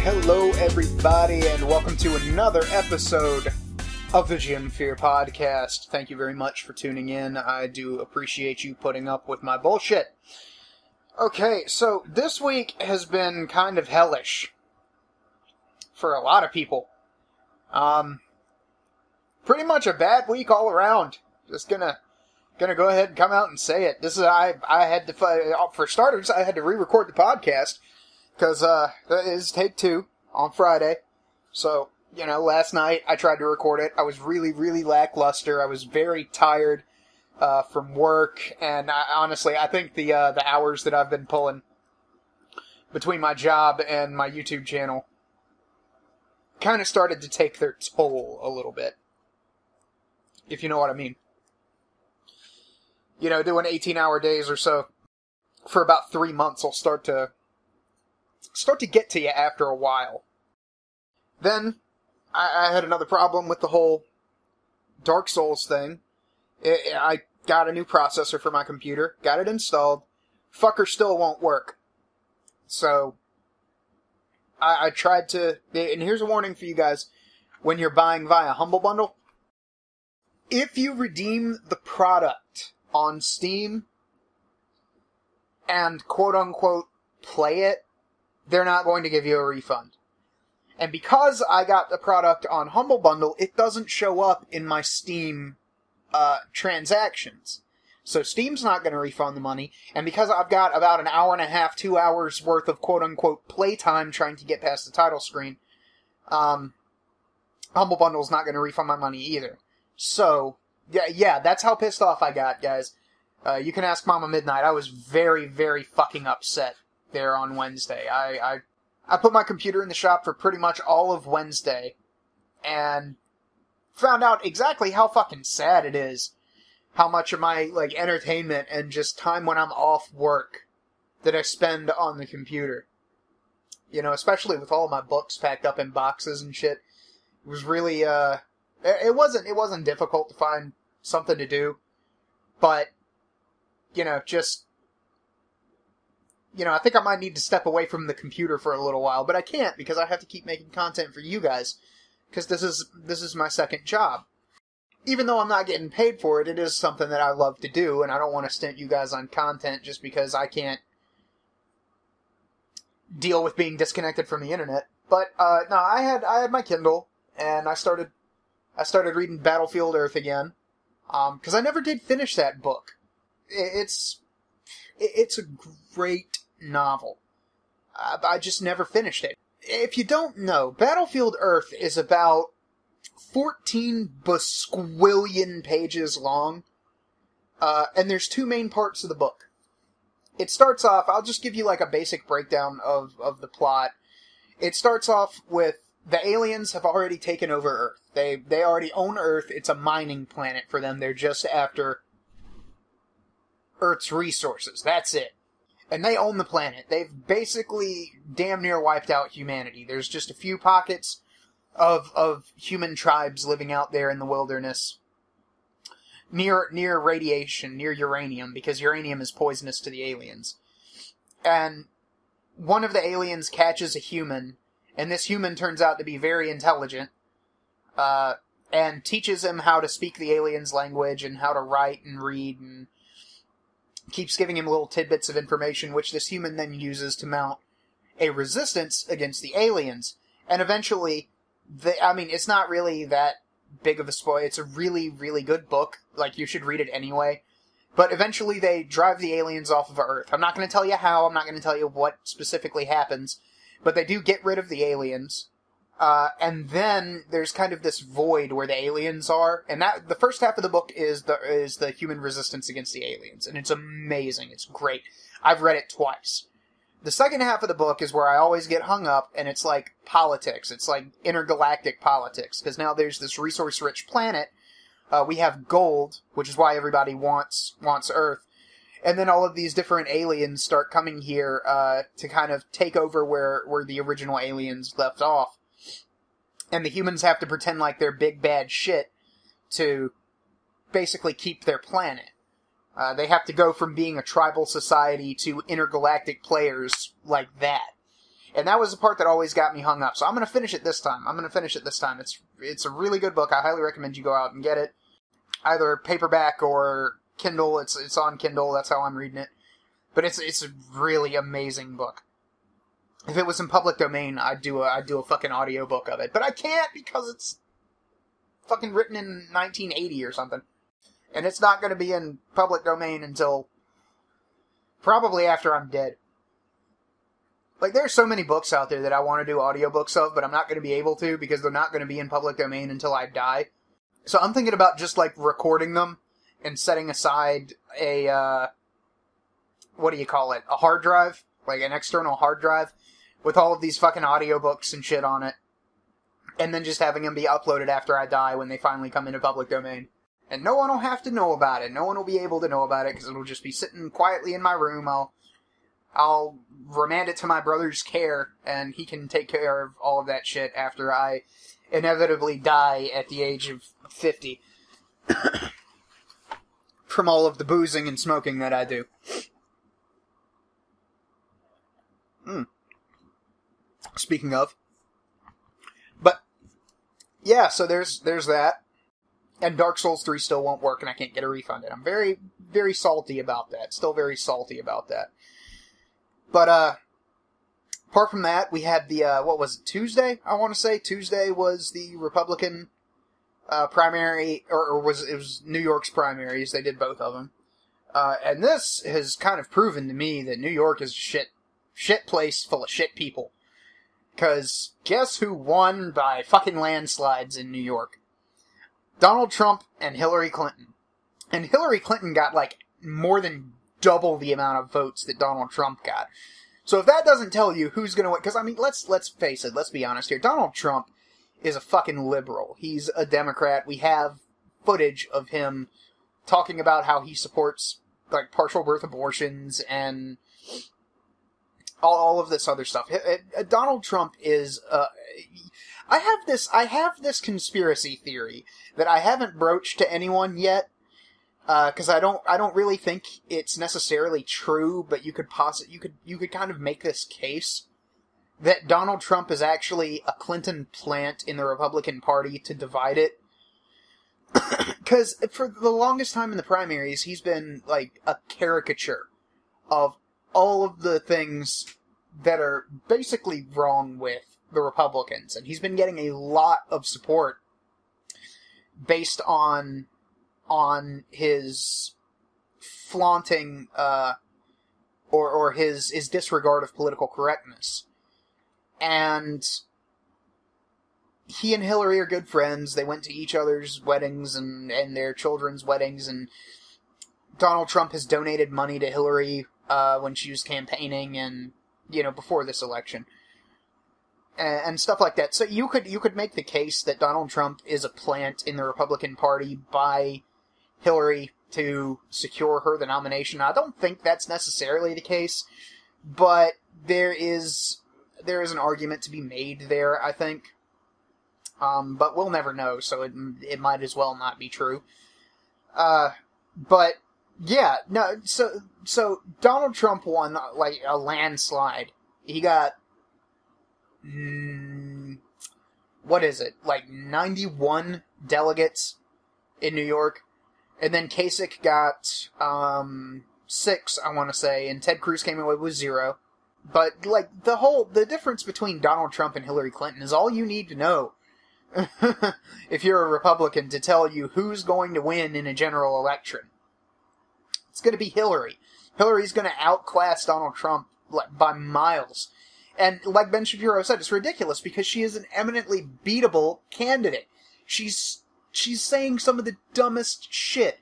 Hello, everybody, and welcome to another episode of the JimFear Podcast. Thank you very much for tuning in. I do appreciate you putting up with my bullshit. Okay, so this week has been kind of hellish for a lot of people. Pretty much a bad week all around. Just gonna go ahead and come out and say it. I had to, for starters, I had to re-record the podcast. Because, that is take 2 on Friday. So, last night I tried to record it. I was really, really lackluster. I was very tired, from work. And honestly, I think the hours that I've been pulling between my job and my YouTube channel kind of started to take their toll a little bit. If you know what I mean. Doing 18-hour days or so for about 3 months will start to get to you after a while. Then, I had another problem with the whole Dark Souls thing. I got a new processor for my computer, got it installed, fucker still won't work. So, I tried to, and here's a warning for you guys, when you're buying via Humble Bundle, if you redeem the product on Steam, and quote-unquote play it, they're not going to give you a refund. And because I got the product on Humble Bundle, it doesn't show up in my Steam transactions. So Steam's not going to refund the money, and because I've got about an hour and a half, 2 hours worth of quote-unquote playtime trying to get past the title screen, Humble Bundle's not going to refund my money either. So, yeah, that's how pissed off I got, guys. You can ask Mama Midnight. I was very, very fucking upset there on Wednesday. I put my computer in the shop for pretty much all of Wednesday and found out exactly how fucking sad it is how much of my entertainment and just time when I'm off work that I spend on the computer. Especially with all of my books packed up in boxes and shit. It was really it wasn't difficult to find something to do, but I think I might need to step away from the computer for a little while, but I can't because I have to keep making content for you guys, because this is my second job. Even though I'm not getting paid for it, it is something that I love to do, and I don't want to stint you guys on content just because I can't deal with being disconnected from the internet. But no, I had my Kindle, and I started reading Battlefield Earth again, because I never did finish that book. It's a great novel. I just never finished it. If you don't know, Battlefield Earth is about 14 basquillion pages long, and there's 2 main parts of the book. It starts off, I'll just give you a basic breakdown of the plot. It starts off with the aliens have already taken over Earth. They already own Earth. It's a mining planet for them. They're just after Earth's resources. That's it. And they own the planet. They've basically damn near wiped out humanity. There's just a few pockets of human tribes living out there in the wilderness. Near radiation, near uranium, because uranium is poisonous to the aliens. And one of the aliens catches a human, and this human turns out to be very intelligent, and teaches him how to speak the aliens' language and how to write and read, and keeps giving him little tidbits of information, which this human then uses to mount a resistance against the aliens. And eventually, it's not really that big of a spoil. It's a really, really good book. You should read it anyway. But eventually they drive the aliens off of Earth. I'm not going to tell you how, I'm not going to tell you what specifically happens, but they do get rid of the aliens. And then there's kind of this void where the aliens are, and the first half of the book is the human resistance against the aliens, and it's amazing. It's great. I've read it twice. The second half of the book is where I always get hung up, and it's politics. It's intergalactic politics, because now there's this resource-rich planet. We have gold, which is why everybody wants Earth. And then all of these different aliens start coming here to kind of take over where the original aliens left off. And the humans have to pretend like they're big bad shit to basically keep their planet. They have to go from being a tribal society to intergalactic players like that. And that was the part that always got me hung up. So I'm going to finish it this time. It's a really good book. I highly recommend you go out and get it. Either paperback or Kindle. It's on Kindle. That's how I'm reading it. But it's a really amazing book. If it was in public domain, I'd do a fucking audiobook of it. But I can't because it's fucking written in 1980 or something. And it's not going to be in public domain until probably after I'm dead. Like, there's so many books out there that I want to do audiobooks of, but I'm not going to be able to because they're not going to be in public domain until I die. So I'm thinking about just, like, recording them and setting aside a, what do you call it? A hard drive? Like, an external hard drive with all of these fucking audiobooks and shit on it. And then just having them be uploaded after I die when they finally come into public domain. And no one will have to know about it. No one will be able to know about it because it'll just be sitting quietly in my room. I'll remand it to my brother's care, and he can take care of all of that shit after I inevitably die at the age of 50. From all of the boozing and smoking that I do. Speaking of. But, yeah, so there's that. And Dark Souls 3 still won't work, and I can't get a refund. And I'm very, very salty about that. Still very salty about that. But, apart from that, we had the, what was it, Tuesday? I want to say Tuesday was the Republican, primary, it was New York's primaries. They did both of them. And this has kind of proven to me that New York is a shit place full of shit people. 'Cause guess who won by fucking landslides in New York? Donald Trump and Hillary Clinton. And Hillary Clinton got, like, more than double the amount of votes that Donald Trump got. So if that doesn't tell you who's gonna win, because, I mean, let's face it, let's be honest here. Donald Trump is a fucking liberal. He's a Democrat. We have footage of him talking about how he supports, like, partial birth abortions and all of this other stuff. Donald Trump is, I have this conspiracy theory that I haven't broached to anyone yet, because I don't really think it's necessarily true, but you could kind of make this case that Donald Trump is actually a Clinton plant in the Republican Party to divide it. Because for the longest time in the primaries, he's been, like, a caricature of all of the things that are basically wrong with the Republicans. And he's been getting a lot of support based on his flaunting, or his disregard of political correctness. And he and Hillary are good friends. They went to each other's weddings and their children's weddings, and Donald Trump has donated money to Hillary, when she was campaigning and, before this election. And stuff like that. So you could make the case that Donald Trump is a plant in the Republican Party by Hillary to secure her the nomination. I don't think that's necessarily the case, but there is an argument to be made there, I think. But we'll never know, so it might as well not be true. But yeah, no, so Donald Trump won, like, a landslide. He got, what is it, like 91 delegates in New York, and then Kasich got 6, I want to say, and Ted Cruz came away with 0. But, like, the difference between Donald Trump and Hillary Clinton is all you need to know if you're a Republican to tell you who's going to win in a general election. It's going to be Hillary. Hillary's going to outclass Donald Trump, like, by miles. And like Ben Shapiro said, it's ridiculous because she is an eminently beatable candidate. She's saying some of the dumbest shit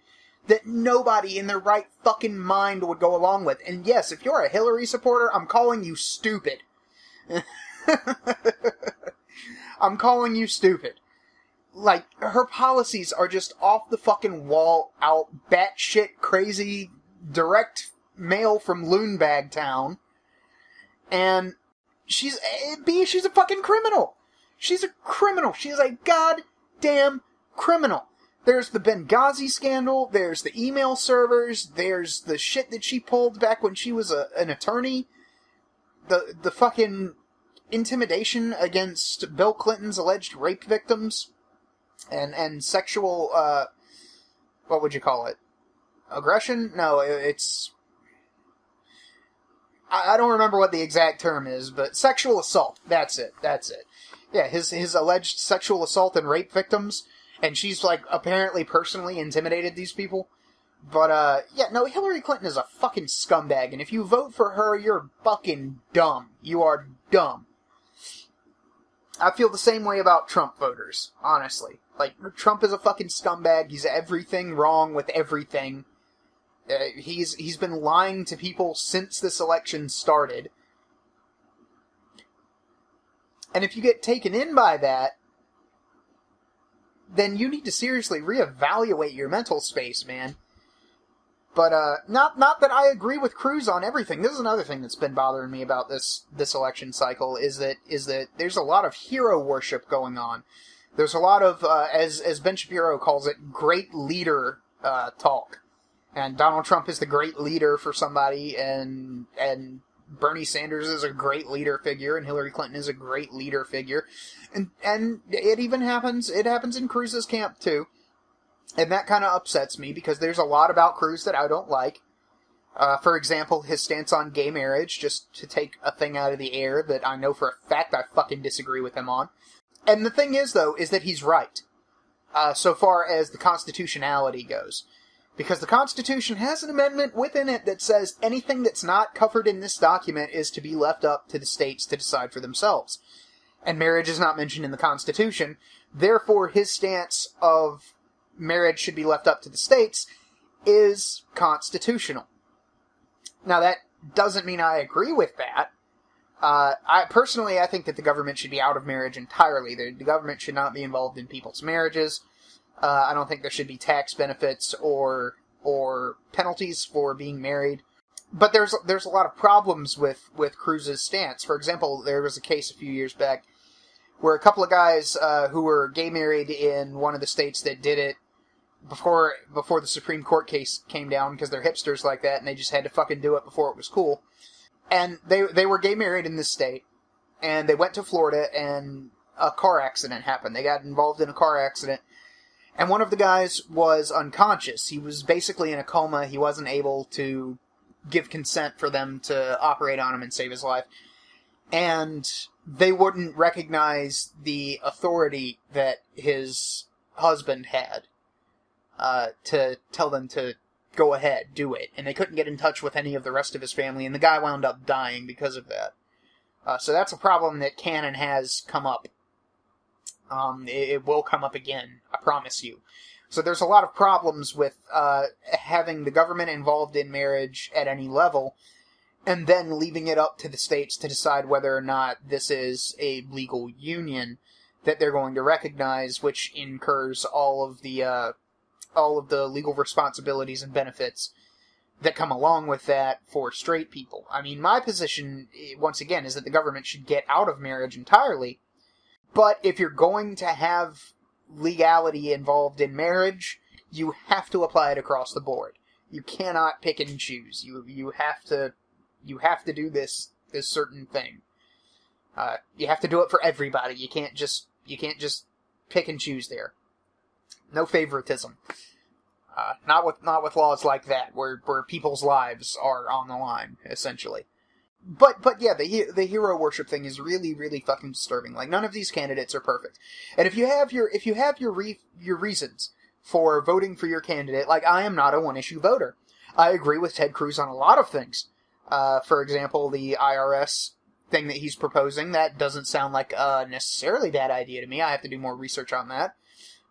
that nobody in their right fucking mind would go along with. And yes, if you're a Hillary supporter, I'm calling you stupid. I'm calling you stupid. Like, her policies are just off the fucking wall, out batshit crazy, direct mail from Loonbag Town. And she's a fucking criminal. She's a criminal. She's a goddamn criminal. There's the Benghazi scandal, there's the email servers, there's the shit that she pulled back when she was an attorney. The fucking intimidation against Bill Clinton's alleged rape victims and sexual, what would you call it? Aggression? No, it's... I don't remember what the exact term is, but sexual assault. That's it. Yeah, his alleged sexual assault and rape victims, and she's, like, apparently personally intimidated these people. But, yeah, no, Hillary Clinton is a fucking scumbag, and if you vote for her, you're fucking dumb. You are dumb. I feel the same way about Trump voters, honestly. Like, Trump is a fucking scumbag. He's everything wrong with everything. He's been lying to people since this election started. And if you get taken in by that, then you need to seriously reevaluate your mental space, man. But, not that I agree with Cruz on everything. This is another thing that's been bothering me about this election cycle, is that there's a lot of hero worship going on. There's a lot of, as Ben Shapiro calls it, great leader, talk. And Donald Trump is the great leader for somebody, and Bernie Sanders is a great leader figure, and Hillary Clinton is a great leader figure. And it even happens in Cruz's camp, too. And that kind of upsets me, because there's a lot about Cruz that I don't like. For example, his stance on gay marriage, just to take a thing out of the air that I know for a fact I fucking disagree with him on. And the thing is, though, is that he's right, so far as the constitutionality goes. Because the Constitution has an amendment within it that says anything that's not covered in this document is to be left up to the states to decide for themselves. And marriage is not mentioned in the Constitution. Therefore, his stance of marriage should be left up to the states is constitutional. Now, that doesn't mean I agree with that. I think that the government should be out of marriage entirely. The government should not be involved in people's marriages. I don't think there should be tax benefits or penalties for being married. But there's a lot of problems with Cruz's stance. For example, there was a case a few years back where a couple of guys who were gay married in one of the states that did it before the Supreme Court case came down, because they're hipsters like that and they just had to fucking do it before it was cool. And they were gay married in this state, and they went to Florida, and a car accident happened. They got involved in a car accident. And one of the guys was unconscious. He was basically in a coma. He wasn't able to give consent for them to operate on him and save his life. And they wouldn't recognize the authority that his husband had to tell them to go ahead, do it. And they couldn't get in touch with any of the rest of his family, and the guy wound up dying because of that. So that's a problem that can and has come up. It will come up again, I promise you. So there's a lot of problems with having the government involved in marriage at any level, and then leaving it up to the states to decide whether or not this is a legal union that they're going to recognize, which incurs all of the legal responsibilities and benefits that come along with that for straight people. I mean, my position, once again, is that the government should get out of marriage entirely. But if you're going to have legality involved in marriage, you have to apply it across the board. You cannot pick and choose. You have to do this certain thing. You have to do it for everybody. You can't just pick and choose there. No favoritism. Not with laws like that, where people's lives are on the line, essentially. But yeah, the hero worship thing is really, really fucking disturbing. Like, none of these candidates are perfect. And if you have your reasons for voting for your candidate, like, I am not a one-issue voter. I agree with Ted Cruz on a lot of things. For example, the IRS thing that he's proposing, that doesn't sound like a necessarily bad idea to me. I have to do more research on that.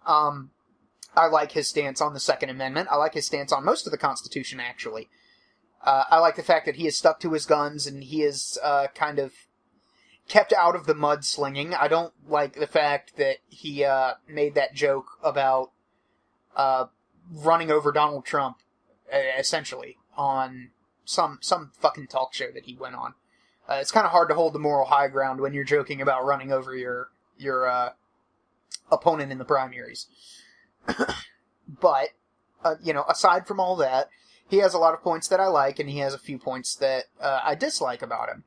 I like his stance on the Second Amendment. I like his stance on most of the Constitution, actually. I like the fact that he has stuck to his guns and he is kind of kept out of the mudslinging. I don't like the fact that he made that joke about running over Donald Trump, essentially, on some fucking talk show that he went on. It's kind of hard to hold the moral high ground when you're joking about running over your opponent in the primaries. But, aside from all that, he has a lot of points that I like, and he has a few points that I dislike about him.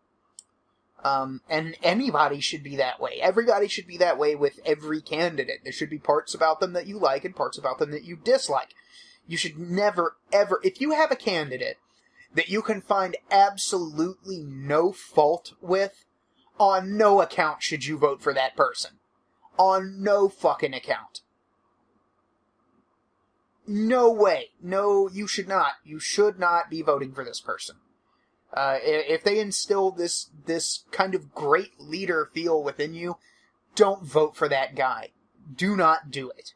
And anybody should be that way. Everybody should be that way with every candidate. There should be parts about them that you like and parts about them that you dislike. You should never, ever, if you have a candidate that you can find absolutely no fault with, on no account should you vote for that person. On no fucking account. No way. No, you should not. You should not be voting for this person. If they instill this kind of great leader feel within you, don't vote for that guy. Do not do it.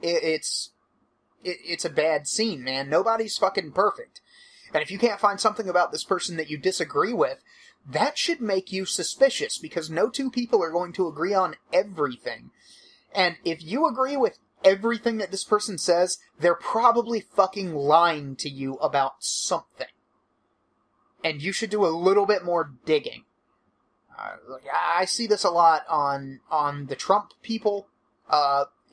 It's a bad scene, man. Nobody's fucking perfect. And if you can't find something about this person that you disagree with, that should make you suspicious, because no two people are going to agree on everything. And if you agree with everything that this person says, they're probably fucking lying to you about something. And you should do a little bit more digging. I see this a lot on the Trump people,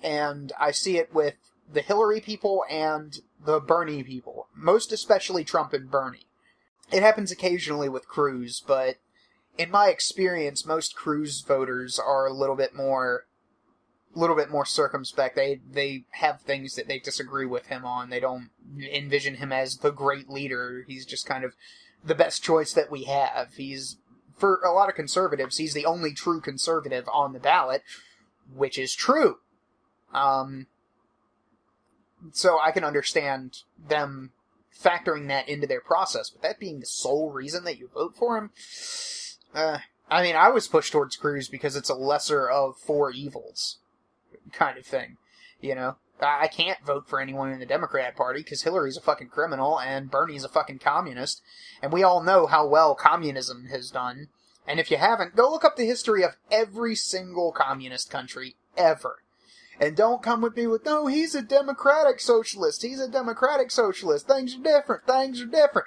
and I see it with the Hillary people and the Bernie people. Most especially Trump and Bernie. It happens occasionally with Cruz, but in my experience, most Cruz voters are a little bit more circumspect. They have things that they disagree with him on. They don't envision him as the great leader. He's just kind of the best choice that we have. For a lot of conservatives, he's the only true conservative on the ballot, which is true. So I can understand them factoring that into their process, but that being the sole reason that you vote for him, I mean, I was pushed towards Cruz because it's a lesser of four evils kind of thing, you know? I can't vote for anyone in the Democrat Party because Hillary's a fucking criminal and Bernie's a fucking communist, and we all know how well communism has done. And if you haven't, go look up the history of every single communist country ever. And don't come with me with, no, he's a democratic socialist. He's a democratic socialist. Things are different. Things are different.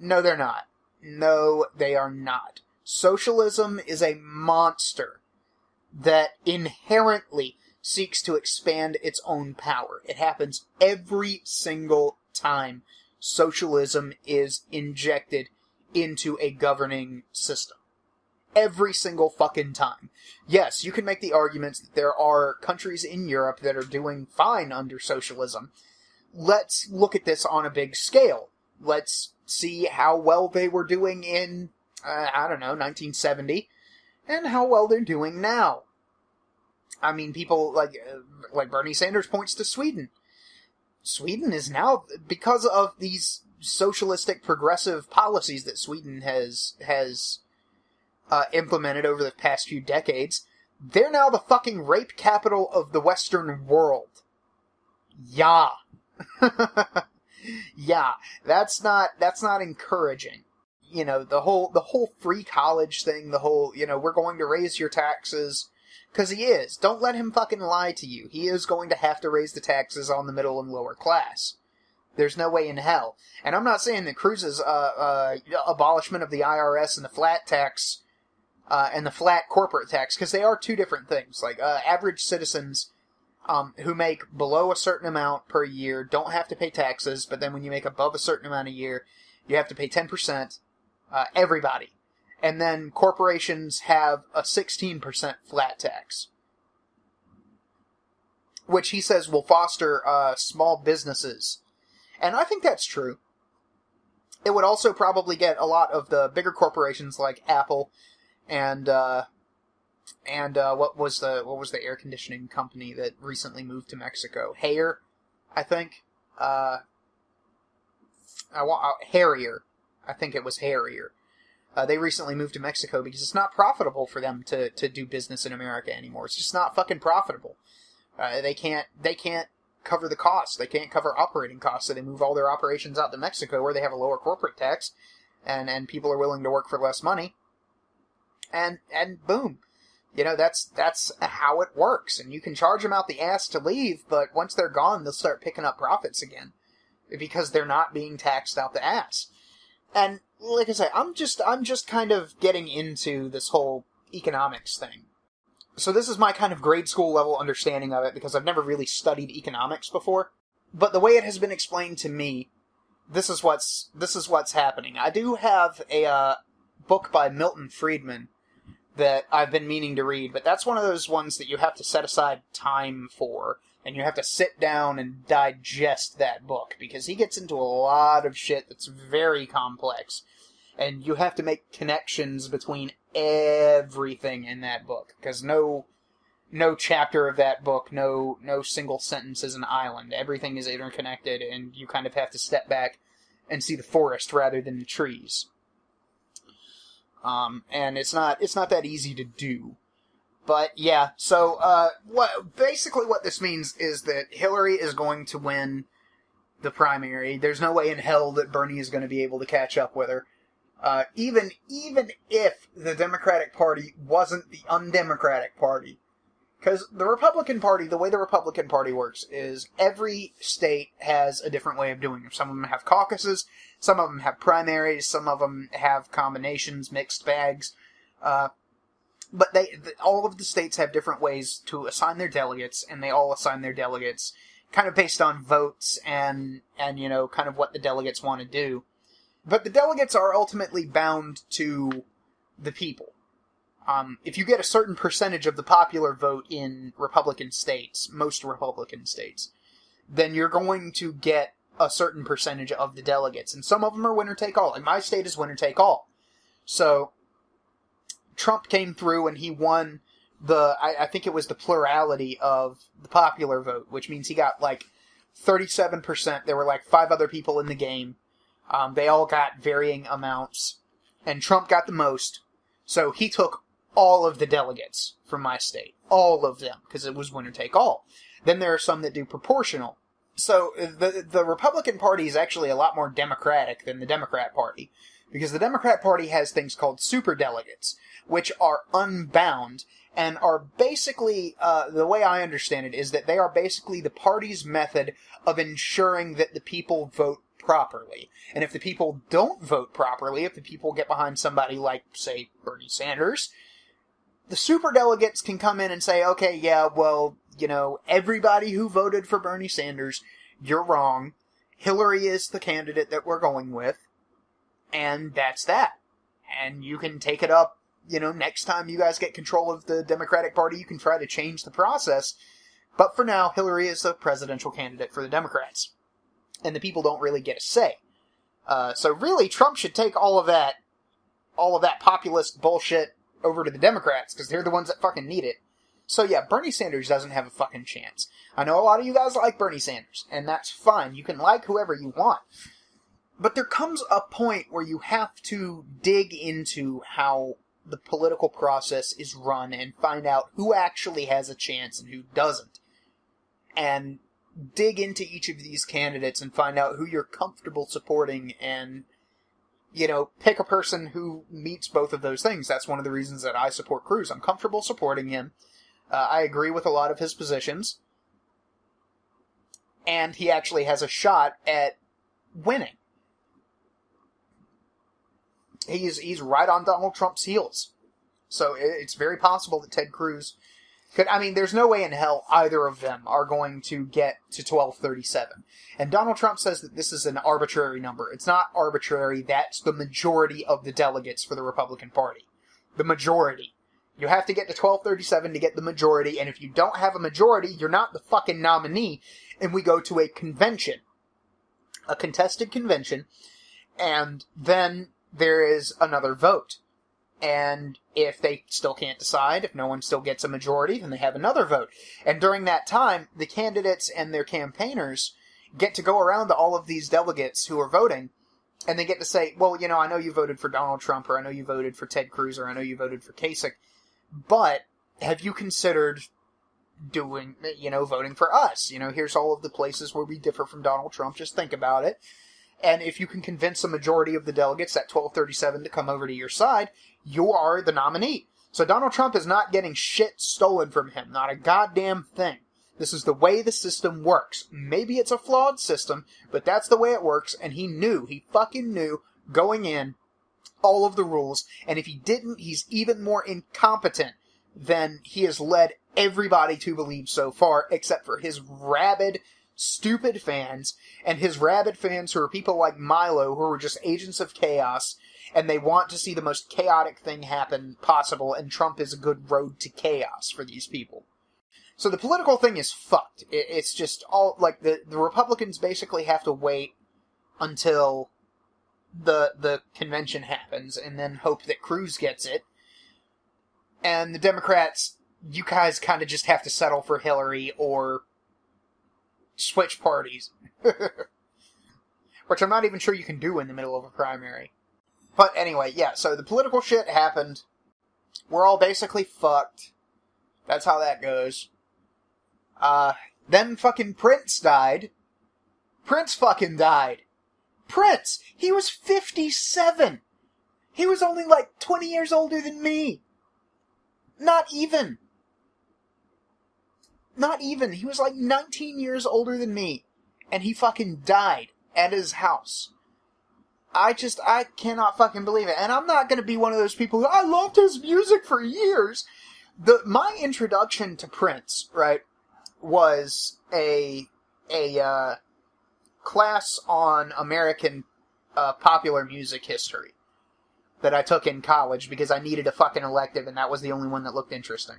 No, they're not. No, they are not. Socialism is a monster that inherently seeks to expand its own power. It happens every single time socialism is injected into a governing system. Every single fucking time. Yes, you can make the arguments that there are countries in Europe that are doing fine under socialism. Let's look at this on a big scale. Let's see how well they were doing in, 1970, and how well they're doing now. I mean, people like Bernie Sanders points to Sweden. Sweden is now, because of these socialistic progressive policies that Sweden has implemented over the past few decades, they're now the fucking rape capital of the Western world. Yeah. Yeah, that's not encouraging. You know, the whole free college thing, the whole, we're going to raise your taxes. Because he is. Don't let him fucking lie to you. He is going to have to raise the taxes on the middle and lower class. There's no way in hell. And I'm not saying that Cruz's abolishment of the IRS and the flat tax and the flat corporate tax, because they are two different things. Like, average citizens who make below a certain amount per year don't have to pay taxes, but then when you make above a certain amount a year, you have to pay 10%. Everybody. And then corporations have a 16% flat tax, which he says will foster small businesses. And I think that's true. It would also probably get a lot of the bigger corporations like Apple and what was the air conditioning company that recently moved to Mexico? Haier, I think. Harrier. I think it was Harrier. They recently moved to Mexico because it's not profitable for them to do business in America anymore. It's just not fucking profitable. They can't cover the costs. They can't cover operating costs, so they move all their operations out to Mexico where they have a lower corporate tax, and people are willing to work for less money. And boom. That's how it works. And you can charge them out the ass to leave, but once they're gone, they'll start picking up profits again. Because they're not being taxed out the ass. And like I say, I'm just kind of getting into this whole economics thing. So this is my kind of grade school level understanding of it, because I've never really studied economics before. But the way it has been explained to me, this is what's happening. I do have a book by Milton Friedman that I've been meaning to read, but that's one of those ones that you have to set aside time for, and you have to sit down and digest that book, because he gets into a lot of shit that's very complex, and you have to make connections between everything in that book, because no chapter of that book, no single sentence is an island. Everything is interconnected, and you kind of have to step back and see the forest rather than the trees. And it's not that easy to do. But yeah, so what this means is that Hillary is going to win the primary. There's no way in hell that Bernie is going to be able to catch up with her. Even if the Democratic Party wasn't the undemocratic party. Because the Republican Party, the way the Republican Party works is every state has a different way of doing it. Some of them have caucuses, some of them have primaries, some of them have combinations, mixed bags. But all of the states have different ways to assign their delegates, and they all assign their delegates kind of based on votes and kind of what the delegates want to do. But the delegates are ultimately bound to the people. If you get a certain percentage of the popular vote in Republican states, most Republican states, then you're going to get a certain percentage of the delegates. And some of them are winner-take-all. Like, my state is winner-take-all. So, Trump came through and he won I think it was the plurality of the popular vote, which means he got, 37%. There were, 5 other people in the game. They all got varying amounts. And Trump got the most. So, he took all of the delegates from my state. All of them, because it was winner-take-all. Then there are some that do proportional. So the Republican Party is actually a lot more democratic than the Democrat Party, because the Democrat Party has things called superdelegates, which are unbound, and are basically, the way I understand it, is that they are basically the party's method of ensuring that the people vote properly. And if the people don't vote properly, if the people get behind somebody like, say, Bernie Sanders, the superdelegates can come in and say, okay, yeah, well, everybody who voted for Bernie Sanders, you're wrong. Hillary is the candidate that we're going with. And that's that. And you can take it up, next time you guys get control of the Democratic Party, you can try to change the process. But for now, Hillary is the presidential candidate for the Democrats. And the people don't really get a say. So really, Trump should take all of that populist bullshit over to the Democrats, because they're the ones that fucking need it. So yeah, Bernie Sanders doesn't have a fucking chance. I know a lot of you guys like Bernie Sanders, and that's fine. You can like whoever you want. But there comes a point where you have to dig into how the political process is run and find out who actually has a chance and who doesn't. And dig into each of these candidates and find out who you're comfortable supporting and pick a person who meets both of those things. That's one of the reasons that I support Cruz. I'm comfortable supporting him. I agree with a lot of his positions. And he actually has a shot at winning. He's right on Donald Trump's heels. So it's very possible that Ted Cruz there's no way in hell either of them are going to get to 1237. And Donald Trump says that this is an arbitrary number. It's not arbitrary. That's the majority of the delegates for the Republican Party. The majority. You have to get to 1237 to get the majority, and if you don't have a majority, you're not the fucking nominee, and we go to a convention. A contested convention, and then there is another vote. And if they still can't decide, if no one still gets a majority, then they have another vote. And during that time, the candidates and their campaigners get to go around to all of these delegates who are voting, and they get to say, well, I know you voted for Donald Trump, or I know you voted for Ted Cruz, or I know you voted for Kasich, but have you considered doing, voting for us? Here's all of the places where we differ from Donald Trump, just think about it. And if you can convince a majority of the delegates at 1237 to come over to your side, you are the nominee. So Donald Trump is not getting shit stolen from him. Not a goddamn thing. This is the way the system works. Maybe it's a flawed system, but that's the way it works, and he fucking knew, going in, all of the rules, and if he didn't, he's even more incompetent than he has led everybody to believe so far, except for his rabid, stupid fans, and his rabid fans who are people like Milo, who are just agents of chaos, and they want to see the most chaotic thing happen possible, and Trump is a good road to chaos for these people. So the political thing is fucked. It's just all, like, the Republicans basically have to wait until the convention happens, and then hope that Cruz gets it. And the Democrats, you guys kind of just have to settle for Hillary or switch parties. Which I'm not even sure you can do in the middle of a primary. But anyway, yeah, so the political shit happened. We're all basically fucked. That's how that goes. Then fucking Prince died. Prince fucking died. Prince! He was 57! He was only like 20 years older than me! Not even! Not even. He was like 19 years older than me. And he fucking died at his house. I cannot fucking believe it. And I'm not gonna be one of those people who, I loved his music for years! My introduction to Prince, right, was a class on American popular music history that I took in college because I needed a fucking elective, and that was the only one that looked interesting.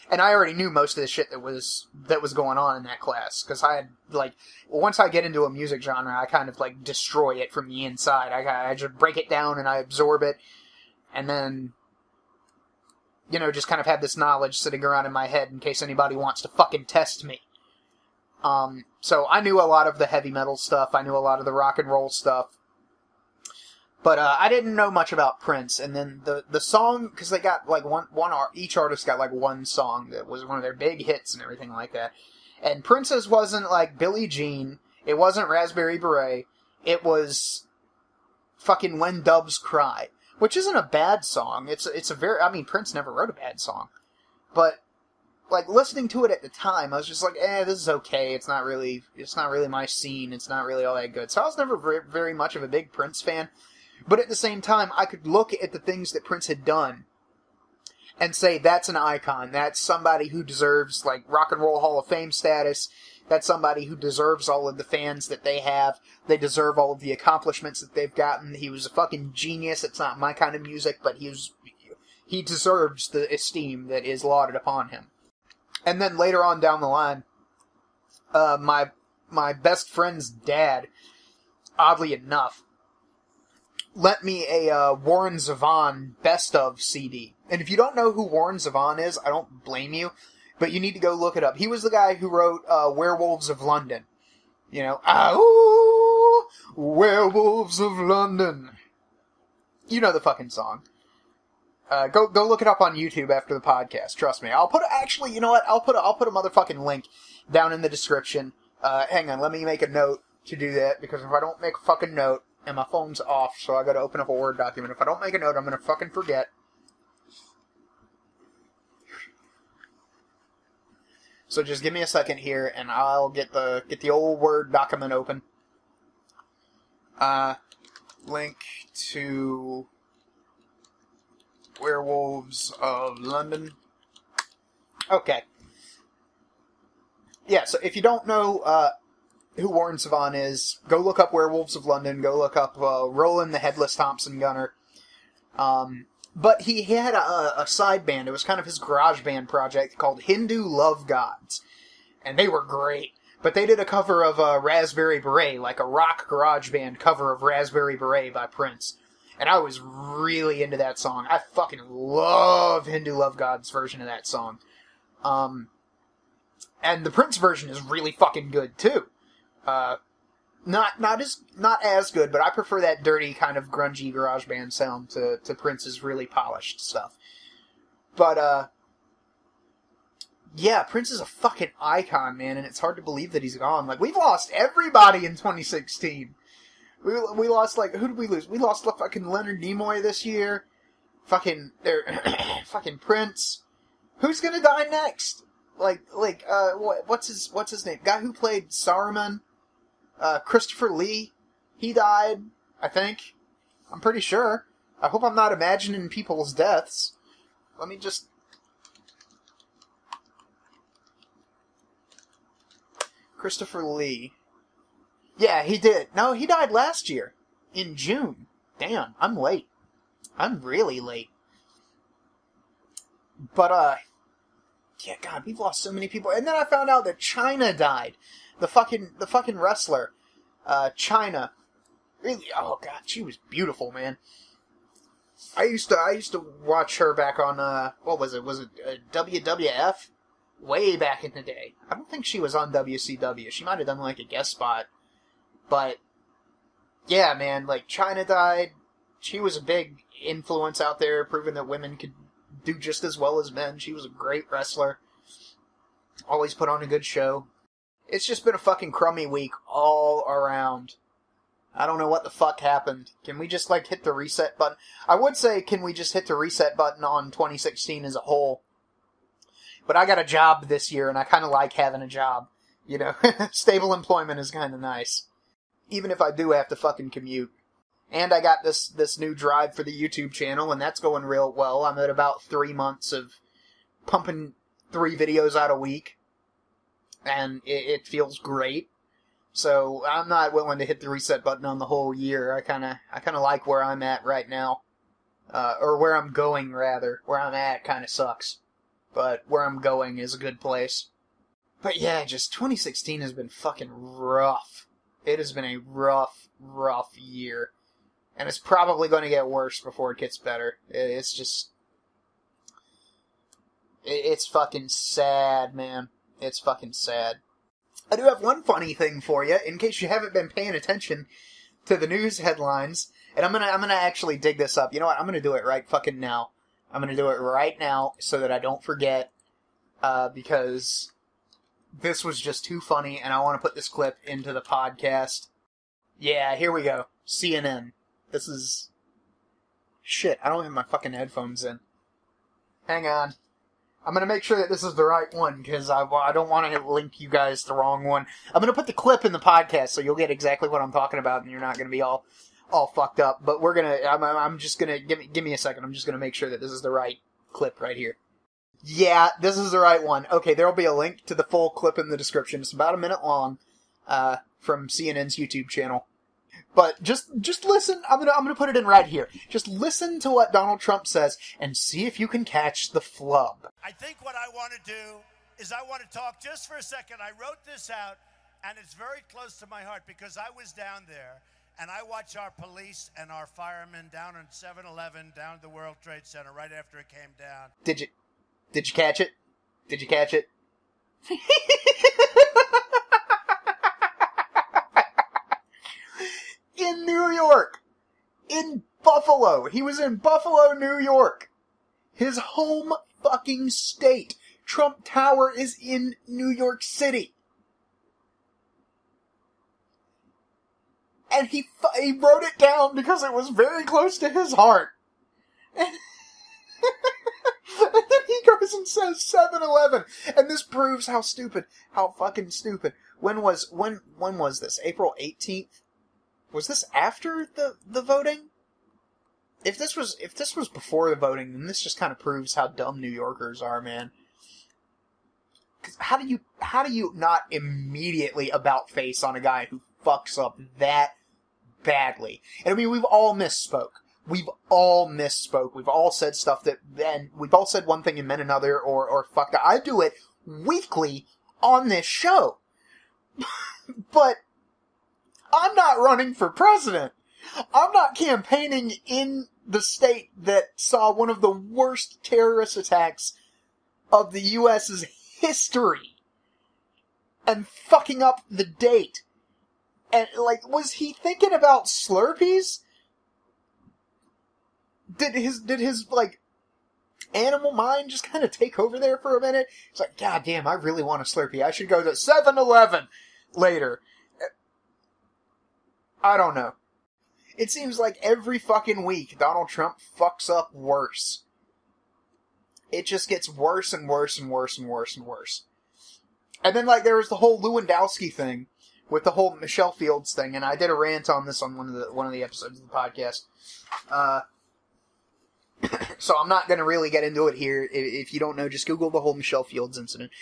And I already knew most of the shit that was going on in that class, because I had, like, once I get into a music genre, I kind of, like, destroy it from the inside. I just break it down and I absorb it, and then, you know, just kind of have this knowledge sitting around in my head in case anybody wants to fucking test me. So I knew a lot of the heavy metal stuff, I knew a lot of the rock and roll stuff, but I didn't know much about Prince. And then the song, because they got like each artist got like one song that was one of their big hits and everything like that. And Prince's wasn't like Billie Jean, it wasn't Raspberry Beret, it was fucking When Doves Cry, which isn't a bad song. It's a very, I mean, Prince never wrote a bad song, but like listening to it at the time, I was just like, this is okay. It's not really my scene. It's not really all that good. So I was never very, very much of a big Prince fan. But at the same time, I could look at the things that Prince had done and say, that's an icon. That's somebody who deserves, like, Rock and Roll Hall of Fame status. That's somebody who deserves all of the fans that they have. They deserve all of the accomplishments that they've gotten. He was a fucking genius. It's not my kind of music, but he deserves the esteem that is lauded upon him. And then later on down the line, my best friend's dad, oddly enough, lent me a Warren Zevon Best Of CD. And if you don't know who Warren Zevon is, I don't blame you, but you need to go look it up. He was the guy who wrote Werewolves of London. You know, Werewolves of London. You know the fucking song. Go look it up on YouTube after the podcast. Trust me. Actually, you know what? I'll put a motherfucking link down in the description. Hang on, let me make a note to do that, because if I don't make a fucking note, and my phone's off, so I gotta open up a Word document. If I don't make a note, I'm gonna fucking forget. So just give me a second here, and I'll get the old Word document open. Link to Werewolves of London. Okay. Yeah, so if you don't know who Warren Zevon is, go look up Werewolves of London, go look up Roland the Headless Thompson Gunner. But he had a side band. It was kind of his garage band project called Hindu Love Gods. And they were great. But they did a cover of Raspberry Beret, like a rock garage band cover of Raspberry Beret by Prince. And I was really into that song. I fucking love Hindu Love Gods' version of that song. And the Prince version is really fucking good, too. Not as good, but I prefer that dirty kind of grungy garage band sound to Prince's really polished stuff. But, yeah, Prince is a fucking icon, man, and it's hard to believe that he's gone. Like, we've lost everybody in 2016. We lost, like, who did we lose? We lost fucking Leonard Nimoy this year. Fucking Prince. Who's gonna die next? What's his name? Guy who played Saruman? Christopher Lee, he died, I think. I'm pretty sure. I hope I'm not imagining people's deaths. Let me just... Christopher Lee. Yeah, he did. No, he died last year. In June. Damn, I'm late. I'm really late. But, yeah, God, we've lost so many people. And then I found out that China died. The fucking wrestler. China. Really, oh God, she was beautiful, man. I used to watch her back on, what was it? Was it WWF? Way back in the day. I don't think she was on WCW. She might have done, like, a guest spot. But, yeah, man, like, China died. She was a big influence out there, proving that women could do just as well as men. She was a great wrestler. Always put on a good show. It's just been a fucking crummy week all around. I don't know what the fuck happened. Can we just, like, hit the reset button? I would say, can we just hit the reset button on 2016 as a whole? But I got a job this year, and I kind of like having a job. You know, stable employment is kind of nice. Even if I do have to fucking commute. And I got this new drive for the YouTube channel, and that's going real well. I'm at about 3 months of pumping 3 videos out a week. And it feels great. So I'm not willing to hit the reset button on the whole year. I kind of like where I'm at right now. Or where I'm going, rather. Where I'm at kind of sucks. But where I'm going is a good place. But yeah, just 2016 has been fucking rough. It has been a rough year. And it's probably going to get worse before it gets better. It's just... It's fucking sad, man. It's fucking sad. I do have one funny thing for you, in case you haven't been paying attention to the news headlines. And I'm gonna actually dig this up. You know what? I'm gonna do it right fucking now. I'm gonna do it right now so that I don't forget. Because this was just too funny, and I want to put this clip into the podcast. Yeah, here we go. CNN. This is... Shit, I don't have my fucking headphones in. Hang on. I'm going to make sure that this is the right one, because I don't want to link you guys the wrong one. I'm going to put the clip in the podcast, so you'll get exactly what I'm talking about, and you're not going to be all fucked up. But we're going to... I'm just going to... Give me a second. I'm just going to make sure that this is the right clip right here. Yeah, this is the right one. Okay, there'll be a link to the full clip in the description. It's about a minute long, from CNN's YouTube channel. But just listen. I'm gonna put it in right here. Just listen to what Donald Trump says and see if you can catch the flub. I think what I want to do is I want to talk just for a second. I wrote this out, and it's very close to my heart because I was down there, and I watch our police and our firemen down on 7-Eleven, down at the World Trade Center right after it came down. Did you catch it? Did you catch it? In New York! In Buffalo! He was in Buffalo, New York! His home fucking state! Trump Tower is in New York City! And he wrote it down because it was very close to his heart. And and then he goes and says 7-Eleven. And this proves how fucking stupid. When was this? April 18th? Was this after the voting? If this was before the voting, then this just kind of proves how dumb New Yorkers are, man. 'Cause how do you not immediately about face on a guy who fucks up that badly? And I mean, we've all misspoke. We've all said stuff that, and we've all said one thing and meant another, or fucked up. I do it weekly on this show. But I'm not running for president. I'm not campaigning in the state that saw one of the worst terrorist attacks of the U.S.'s history. And fucking up the date. And, like, was he thinking about Slurpees? Did his, like, animal mind just kind of take over there for a minute? It's like, God damn, I really want a Slurpee. I should go to 7-Eleven later. I don't know. It seems like every fucking week, Donald Trump fucks up worse. It just gets worse and worse and worse and worse and worse. And then, like, there was the whole Lewandowski thing with the whole Michelle Fields thing, and I did a rant on this on one of the episodes of the podcast. So I'm not going to really get into it here. If you don't know, just Google the whole Michelle Fields incident.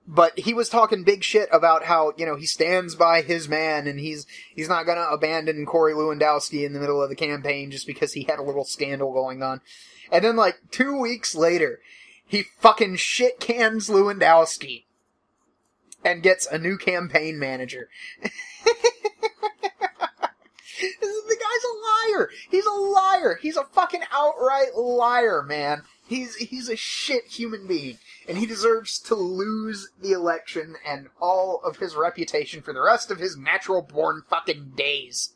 But he was talking big shit about how, he stands by his man and he's not gonna abandon Corey Lewandowski in the middle of the campaign just because he had a little scandal going on. And then 2 weeks later, he fucking shit cans Lewandowski and gets a new campaign manager. The guy's a liar. He's a liar. He's a fucking outright liar, man. He's a shit human being. And he deserves to lose the election and all of his reputation for the rest of his natural-born fucking days.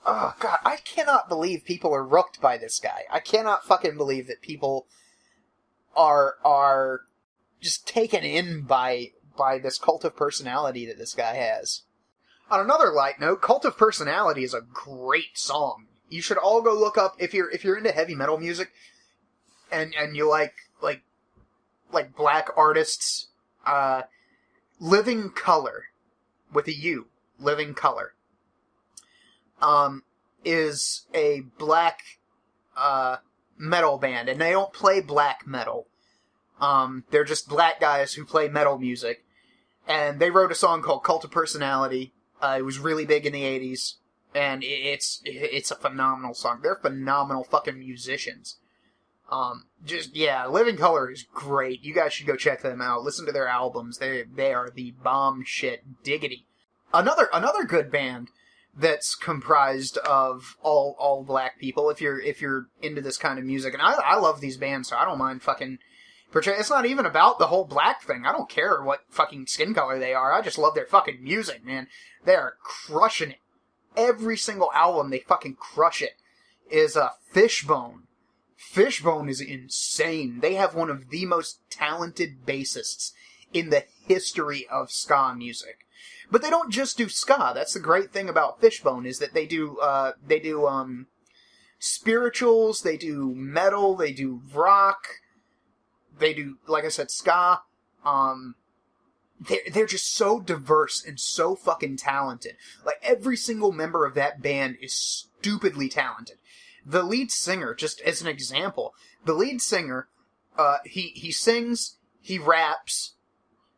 Oh, God, I cannot believe people are rooked by this guy. I cannot fucking believe that people are just taken in by this cult of personality that this guy has. On another light note, Cult of Personality is a great song. You should all go look up, if you're into heavy metal music, and you like black artists, Living Colour, with a U, Living Colour, is a black, metal band, and they don't play black metal. They're just black guys who play metal music, and they wrote a song called Cult of Personality. It was really big in the 80s, and it's a phenomenal song. They're phenomenal fucking musicians. Living Colour is great. You guys should go check them out. Listen to their albums. They are the bomb shit diggity. Another good band that's comprised of all black people, if you're into this kind of music, and I love these bands, so I don't mind fucking portraying. It's not even about the whole black thing. I don't care what fucking skin color they are. I just love their fucking music, man. They are crushing it. Every single album, they fucking crush it. Is Fishbone. Fishbone is insane. They have one of the most talented bassists in the history of ska music. But they don't just do ska. That's the great thing about Fishbone, is that they do spirituals, they do metal, they do rock, they do, like I said, ska. They're just so diverse and so fucking talented. Like, every single member of that band is stupidly talented. The lead singer, just as an example, the lead singer, he sings, he raps,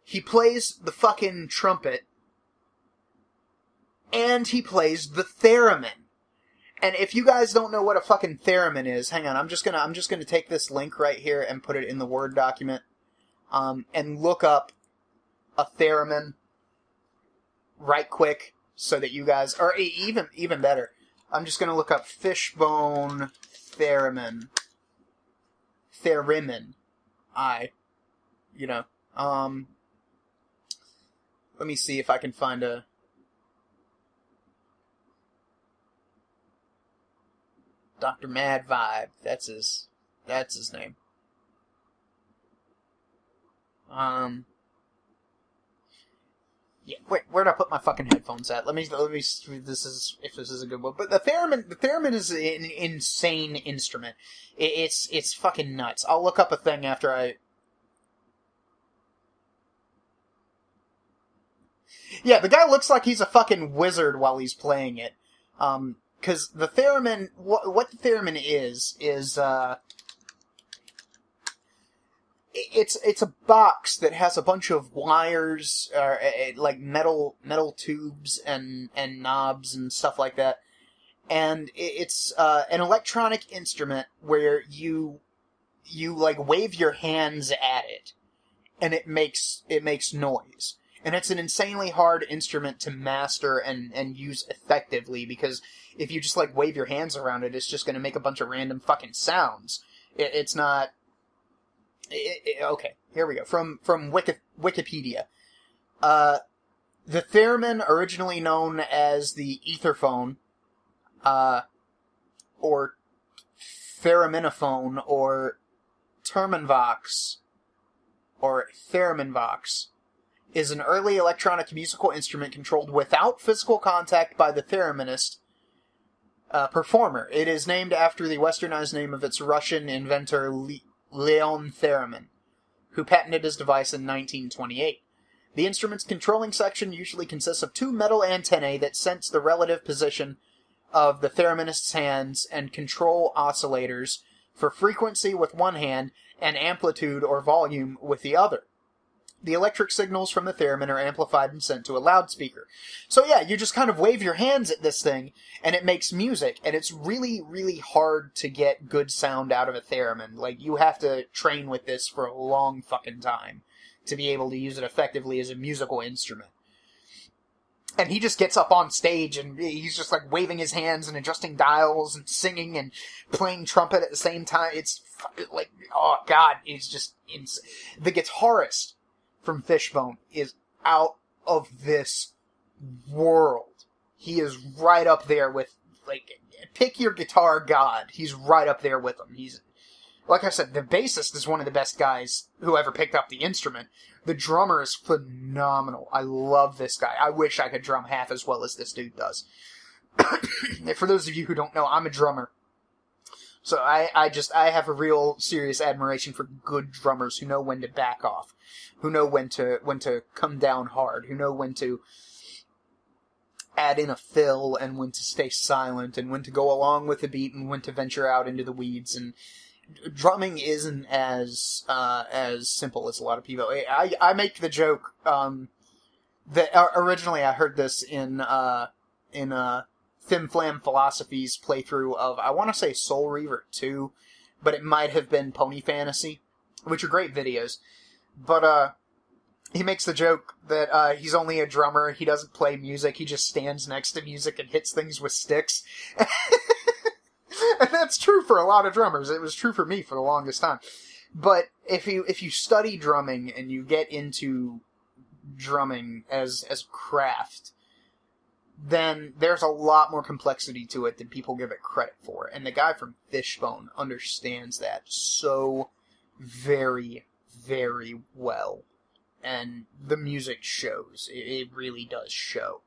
he plays the fucking trumpet, and he plays the theremin. And if you guys don't know what a fucking theremin is, hang on, I'm just gonna take this link right here and put it in the Word document, and look up a theremin right quick, so that you guys, or even better, I'm just gonna look up Fishbone theremin. Theremin. Let me see if I can find a... Dr. Mad Vibe. That's his name. Yeah, wait, where'd I put my fucking headphones at? Let me see if this is a good one. But the theremin is an insane instrument. It's fucking nuts. I'll look up a thing after I... Yeah, the guy looks like he's a fucking wizard while he's playing it. Cause the theremin, what the theremin is, it's a box that has a bunch of wires, like metal tubes and knobs and stuff like that. And it's, an electronic instrument where you like wave your hands at it, and it makes noise. And it's an insanely hard instrument to master and use effectively, because if you just like wave your hands around it, it's just gonna make a bunch of random fucking sounds. It's not... okay, here we go. From Wikipedia. The theremin, originally known as the etherphone, or thereminaphone, or terminvox, or thereminvox, is an early electronic musical instrument controlled without physical contact by the thereminist performer. It is named after the westernized name of its Russian inventor, Leon Theremin, who patented his device in 1928. The instrument's controlling section usually consists of two metal antennae that sense the relative position of the thereminist's hands and control oscillators for frequency with one hand and amplitude or volume with the other. The electric signals from the theremin are amplified and sent to a loudspeaker. So yeah, you just kind of wave your hands at this thing, and it makes music, and it's really, really hard to get good sound out of a theremin. Like, you have to train with this for a long fucking time to be able to use it effectively as a musical instrument. And he just gets up on stage, and he's just, like, waving his hands and adjusting dials and singing and playing trumpet at the same time. It's, like, oh god, it's just insane. The guitarist from Fishbone is out of this world. He is right up there with, like, pick your guitar god. He's right up there with him. He's, like I said, the bassist is one of the best guys who ever picked up the instrument. The drummer is phenomenal. I love this guy. I wish I could drum half as well as this dude does. For those of you who don't know, I'm a drummer. So I have a real serious admiration for good drummers who know when to back off, who know when to come down hard, who know when to add in a fill and when to stay silent and when to go along with the beat and when to venture out into the weeds. And drumming isn't as simple as a lot of people. I make the joke that originally I heard this in Fim Flam Philosophy's playthrough of, I want to say Soul Reaver 2, but it might have been Pony Fantasy, which are great videos. But he makes the joke that he's only a drummer, he doesn't play music, he just stands next to music and hits things with sticks. And that's true for a lot of drummers. It was true for me for the longest time. But if you study drumming and you get into drumming as a craft, then there's a lot more complexity to it than people give it credit for. And the guy from Fishbone understands that so very, very well. And the music shows. It really does show.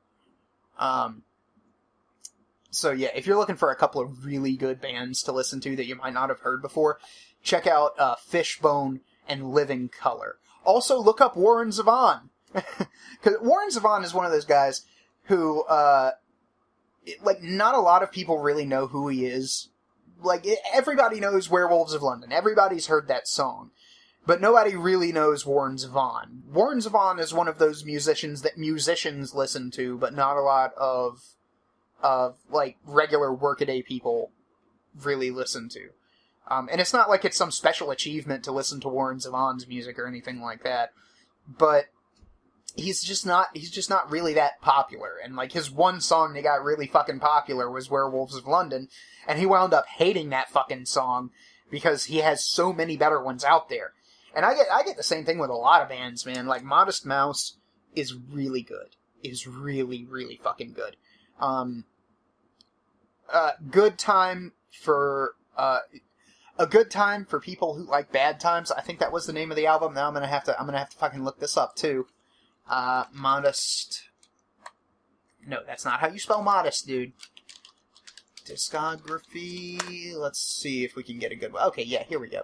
So yeah, if you're looking for a couple of really good bands to listen to that you might not have heard before, check out Fishbone and Living Colour. Also, look up Warren Zevon. Because Warren Zevon is one of those guys who, like, not a lot of people really know who he is. Like, everybody knows Werewolves of London. Everybody's heard that song. But nobody really knows Warren Zevon. Warren Zevon is one of those musicians that musicians listen to, but not a lot of like, regular workaday people really listen to. And it's not like it's some special achievement to listen to Warren Zevon's music or anything like that. But he's just not really that popular. And, like, his one song that got really fucking popular was Werewolves of London, and he wound up hating that fucking song because he has so many better ones out there. And I get the same thing with a lot of bands, man. Like, Modest Mouse is really good. Is really, really fucking good. Good Time for A Good Time for People Who Like Bad Times. I think that was the name of the album. Now I'm gonna have to fucking look this up too. Modest. No, that's not how you spell modest, dude. Discography. Let's see if we can get a good one. Okay, yeah, here we go.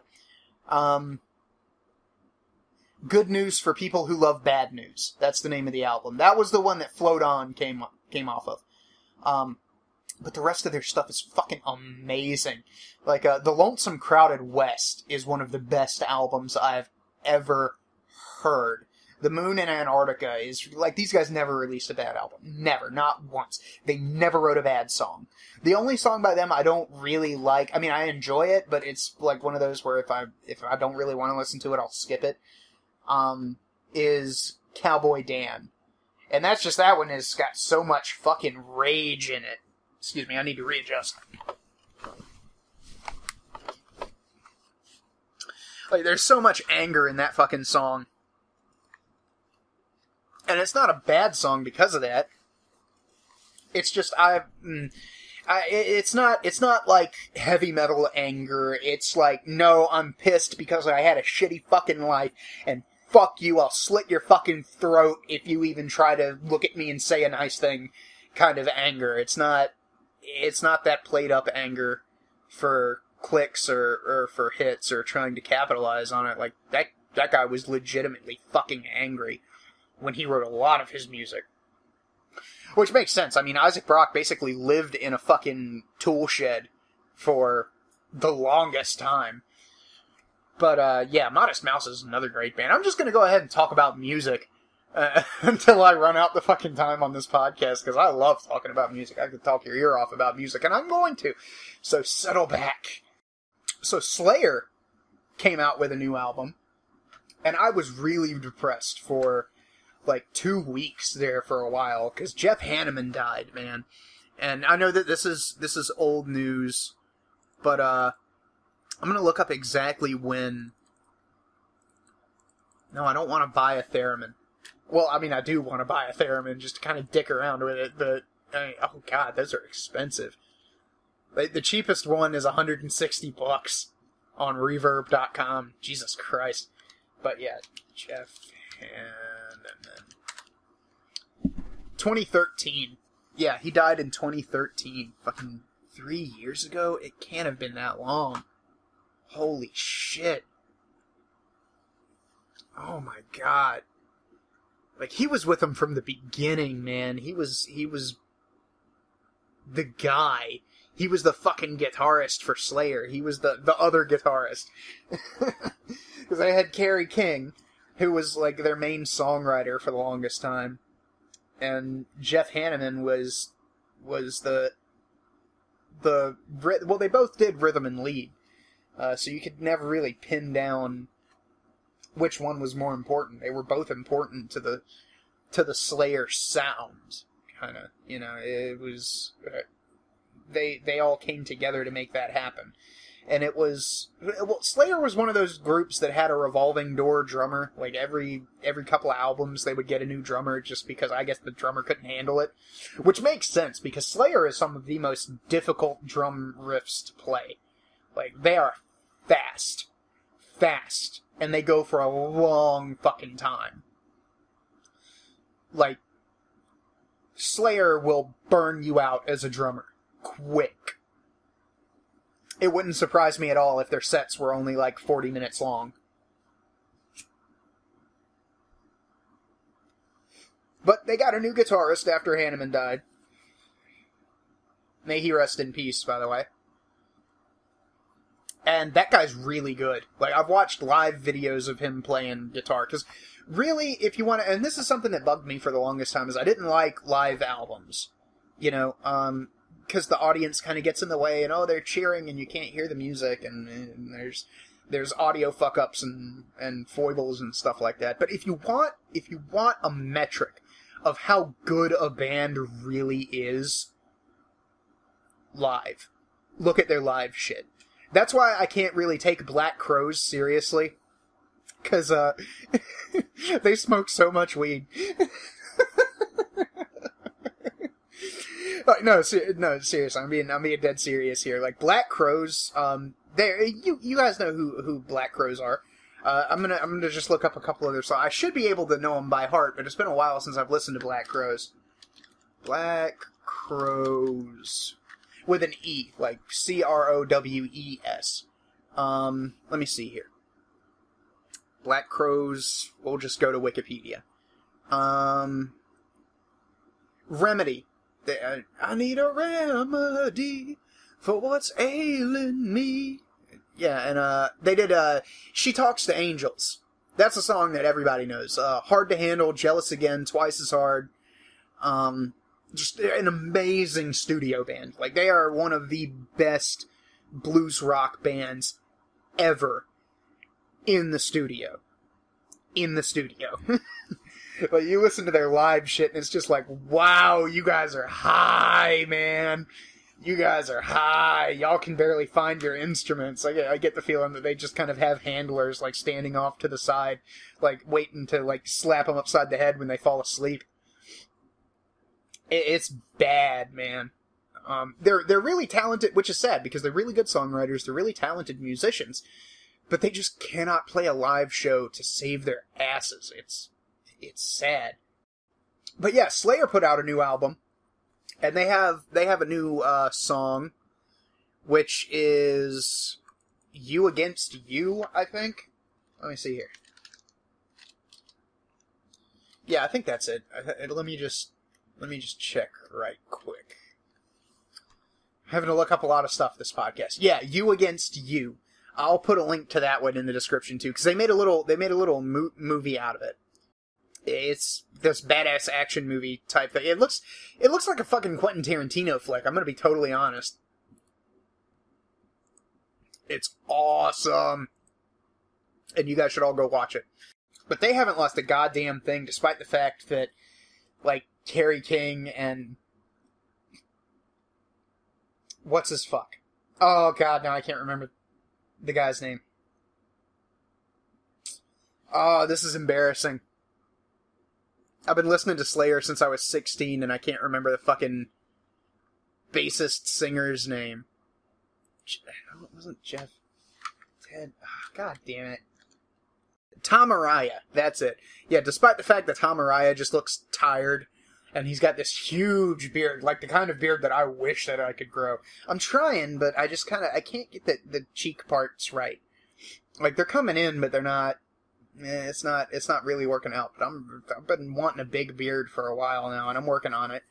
Good News for People Who Love Bad News. That's the name of the album. That was the one that Float On came off of. But the rest of their stuff is fucking amazing. Like, The Lonesome Crowded West is one of the best albums I've ever heard. The Moon in Antarctica is, like, these guys never released a bad album. Never. Not once. They never wrote a bad song. The only song by them I don't really like, I mean, I enjoy it, but it's, like, one of those where if I don't really want to listen to it, I'll skip it, is Cowboy Dan. And that's just, that one has got so much fucking rage in it. Excuse me, I need to readjust. Like, there's so much anger in that fucking song. And it's not a bad song because of that. It's just, it's not like heavy metal anger. It's like, no, I'm pissed because I had a shitty fucking life, and fuck you, I'll slit your fucking throat if you even try to look at me and say a nice thing kind of anger. It's not that played up anger for clicks or for hits or trying to capitalize on it. Like, that guy was legitimately fucking angry when he wrote a lot of his music. Which makes sense. I mean, Isaac Brock basically lived in a fucking tool shed for the longest time. But, yeah, Modest Mouse is another great band. I'm just gonna go ahead and talk about music until I run out the fucking time on this podcast, because I love talking about music. I could talk your ear off about music, and I'm going to. So settle back. So Slayer came out with a new album, and I was really depressed for, like, 2 weeks there for a while, because Jeff Hanneman died, man. And I know that this is old news, but, I'm gonna look up exactly when... No, I don't want to buy a theremin. Well, I mean, I do want to buy a theremin just to kind of dick around with it, but, I mean, oh god, those are expensive. Like, the cheapest one is $160 on Reverb.com. Jesus Christ. But yeah, Jeff Hanneman. 2013. Yeah, he died in 2013. Fucking 3 years ago? It can't have been that long. Holy shit. Oh my god. Like, he was with them from the beginning, man. He was the guy. He was the fucking guitarist for Slayer. He was the other guitarist. Because they had Kerry King, who was, like, their main songwriter for the longest time. And Jeff Hanneman was well, they both did rhythm and lead. So you could never really pin down which one was more important. They were both important to the Slayer sound, kind of. You know, it was they all came together to make that happen, and it was Slayer was one of those groups that had a revolving door drummer. Like every couple of albums, they would get a new drummer just because I guess the drummer couldn't handle it, which makes sense because Slayer is some of the most difficult drum riffs to play. Like, they are fast, and they go for a long fucking time. Like, Slayer will burn you out as a drummer. Quick. It wouldn't surprise me at all if their sets were only like 40 minutes long. But they got a new guitarist after Hanneman died. May he rest in peace, by the way. And that guy's really good. Like, I've watched live videos of him playing guitar, because really, if you want to, and this is something that bugged me for the longest time, is I didn't like live albums. You know, because the audience kind of gets in the way, and they're cheering, and you can't hear the music, and there's audio fuck-ups and foibles and stuff like that. But if you want a metric of how good a band really is live, look at their live shit. That's why I can't really take Black Crowes seriously, because they smoke so much weed. No, seriously, I'm being dead serious here. Like, Black Crowes, you guys know who Black Crowes are. I'm gonna just look up a couple other songs. I should be able to know them by heart, but it's been a while since I've listened to Black Crowes. Black Crowes. With an E, like Crowes. Let me see here. Black Crowes, we'll just go to Wikipedia. Remedy. I need a remedy for what's ailing me. Yeah, and they did She Talks to Angels. That's a song that everybody knows. Hard to Handle, Jealous Again, Twice as Hard. Just an amazing studio band. Like, they are one of the best blues rock bands ever in the studio. But you listen to their live shit and it's just like, wow, you guys are high, man. You guys are high. Y'all can barely find your instruments. I get the feeling that they just kind of have handlers, like, standing off to the side, like, waiting to, like, slap them upside the head when they fall asleep. It's bad, man. They're really talented, which is sad, because they're really good songwriters, they're really talented musicians, but they just cannot play a live show to save their asses. It's sad. But yeah, Slayer put out a new album, and they have a new song, which is You Against You, I think. Let me see here. Yeah, I think that's it. Let me just check right quick. I'm having to look up a lot of stuff this podcast. Yeah, You Against You. I'll put a link to that one in the description too, because they made a little movie out of it. It's this badass action movie type thing. It looks like a fucking Quentin Tarantino flick. I'm gonna be totally honest. It's awesome, and you guys should all go watch it. But they haven't lost a goddamn thing, despite the fact that, like, Kerry King and what's his fuck? Oh god, no, I can't remember the guy's name. Oh, this is embarrassing. I've been listening to Slayer since I was 16, and I can't remember the fucking bassist singer's name. It wasn't Jeff. Ted. Oh, god damn it. Tom Araya. That's it. Yeah, despite the fact that Tom Araya just looks tired, and he's got this huge beard, like the kind of beard that I wish that I could grow. I'm trying, but I just I can't get the cheek parts right. Like, they're coming in, but they're not. It's not really working out. But I've been wanting a big beard for a while now, and I'm working on it.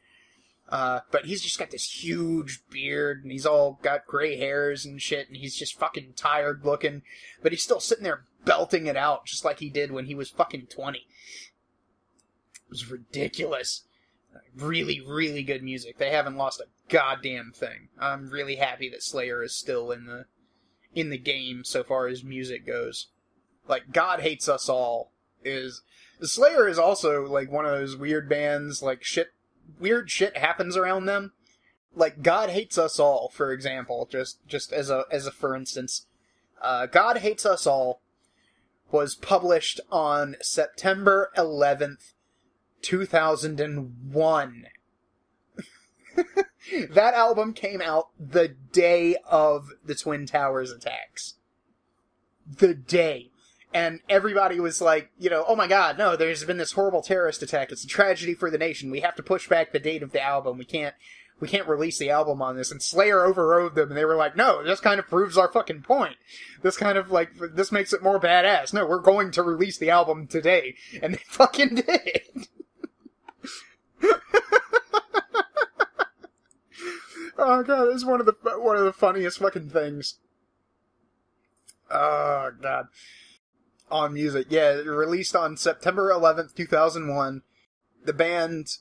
But he's just got this huge beard, and he's all got gray hairs and shit, and he's just fucking tired looking. But he's still sitting there belting it out, just like he did when he was fucking 20. It was ridiculous. Really, really good music. They haven't lost a goddamn thing. I'm really happy that Slayer is still in the game so far as music goes. Like, God Hates Us All is... Slayer is also, like, one of those weird bands, like, weird shit happens around them. Like, God Hates Us All, for example, just as a for instance. God Hates Us All was published on September 11th, 2001. That album came out the day of the Twin Towers attacks. The day. And everybody was like, oh my god, no, there's been this horrible terrorist attack. It's a tragedy for the nation. We have to push back the date of the album. We can't release the album on this. And Slayer overrode them, and they were like, no, this kind of proves our fucking point. This kind of, like, this makes it more badass. No, we're going to release the album today. And they fucking did. Oh god, this is one of the funniest fucking things. Oh god. On music. Yeah, released on September 11th, 2001. The band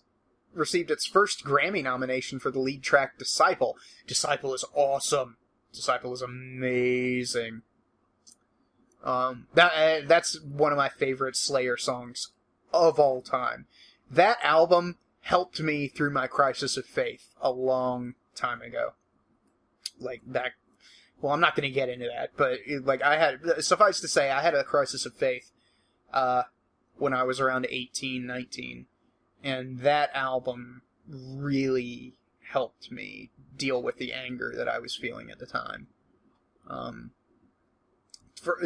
received its first Grammy nomination for the lead track, Disciple. Disciple is awesome. Disciple is amazing. That's one of my favorite Slayer songs of all time. That album helped me through my crisis of faith a long time ago. Like, back... Well, I'm not going to get into that, but, suffice to say, I had a crisis of faith, when I was around 18, 19, and that album really helped me deal with the anger that I was feeling at the time,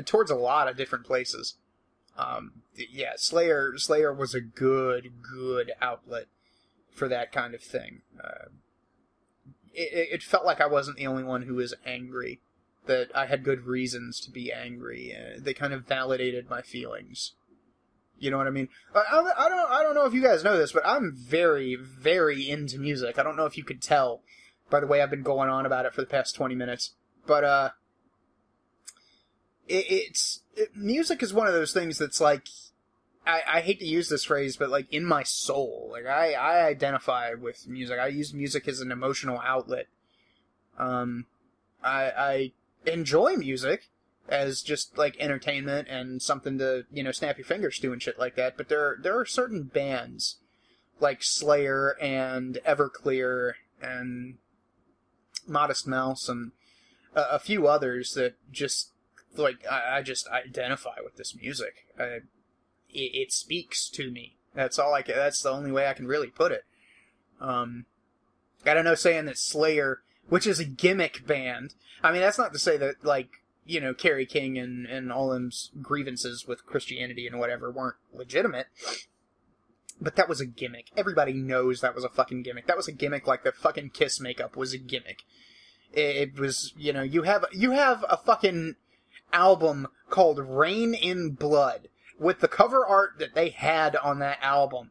towards a lot of different places. Yeah, Slayer was a good outlet for that kind of thing. It felt like I wasn't the only one who was angry, that I had good reasons to be angry. They kind of validated my feelings. You know what I mean? I don't know if you guys know this, but I'm very, very into music. I don't know if you could tell by the way I've been going on about it for the past 20 minutes. But, music is one of those things that's like, I hate to use this phrase, but, like, in my soul. Like, I identify with music. I use music as an emotional outlet. I enjoy music as just, like, entertainment and something to, snap your fingers to and shit like that. But there are certain bands, like Slayer and Everclear and Modest Mouse and a few others that just, like, I just identify with this music. It speaks to me. That's the only way I can really put it. I don't know, saying that Slayer, which is a gimmick band, I mean, that's not to say that, like, Kerry King and all them's grievances with Christianity and whatever weren't legitimate, but that was a gimmick. Everybody knows that was a fucking gimmick. That was a gimmick like the fucking Kiss makeup was a gimmick. It was, you have a fucking album called Rain in Blood, with the cover art that they had on that album,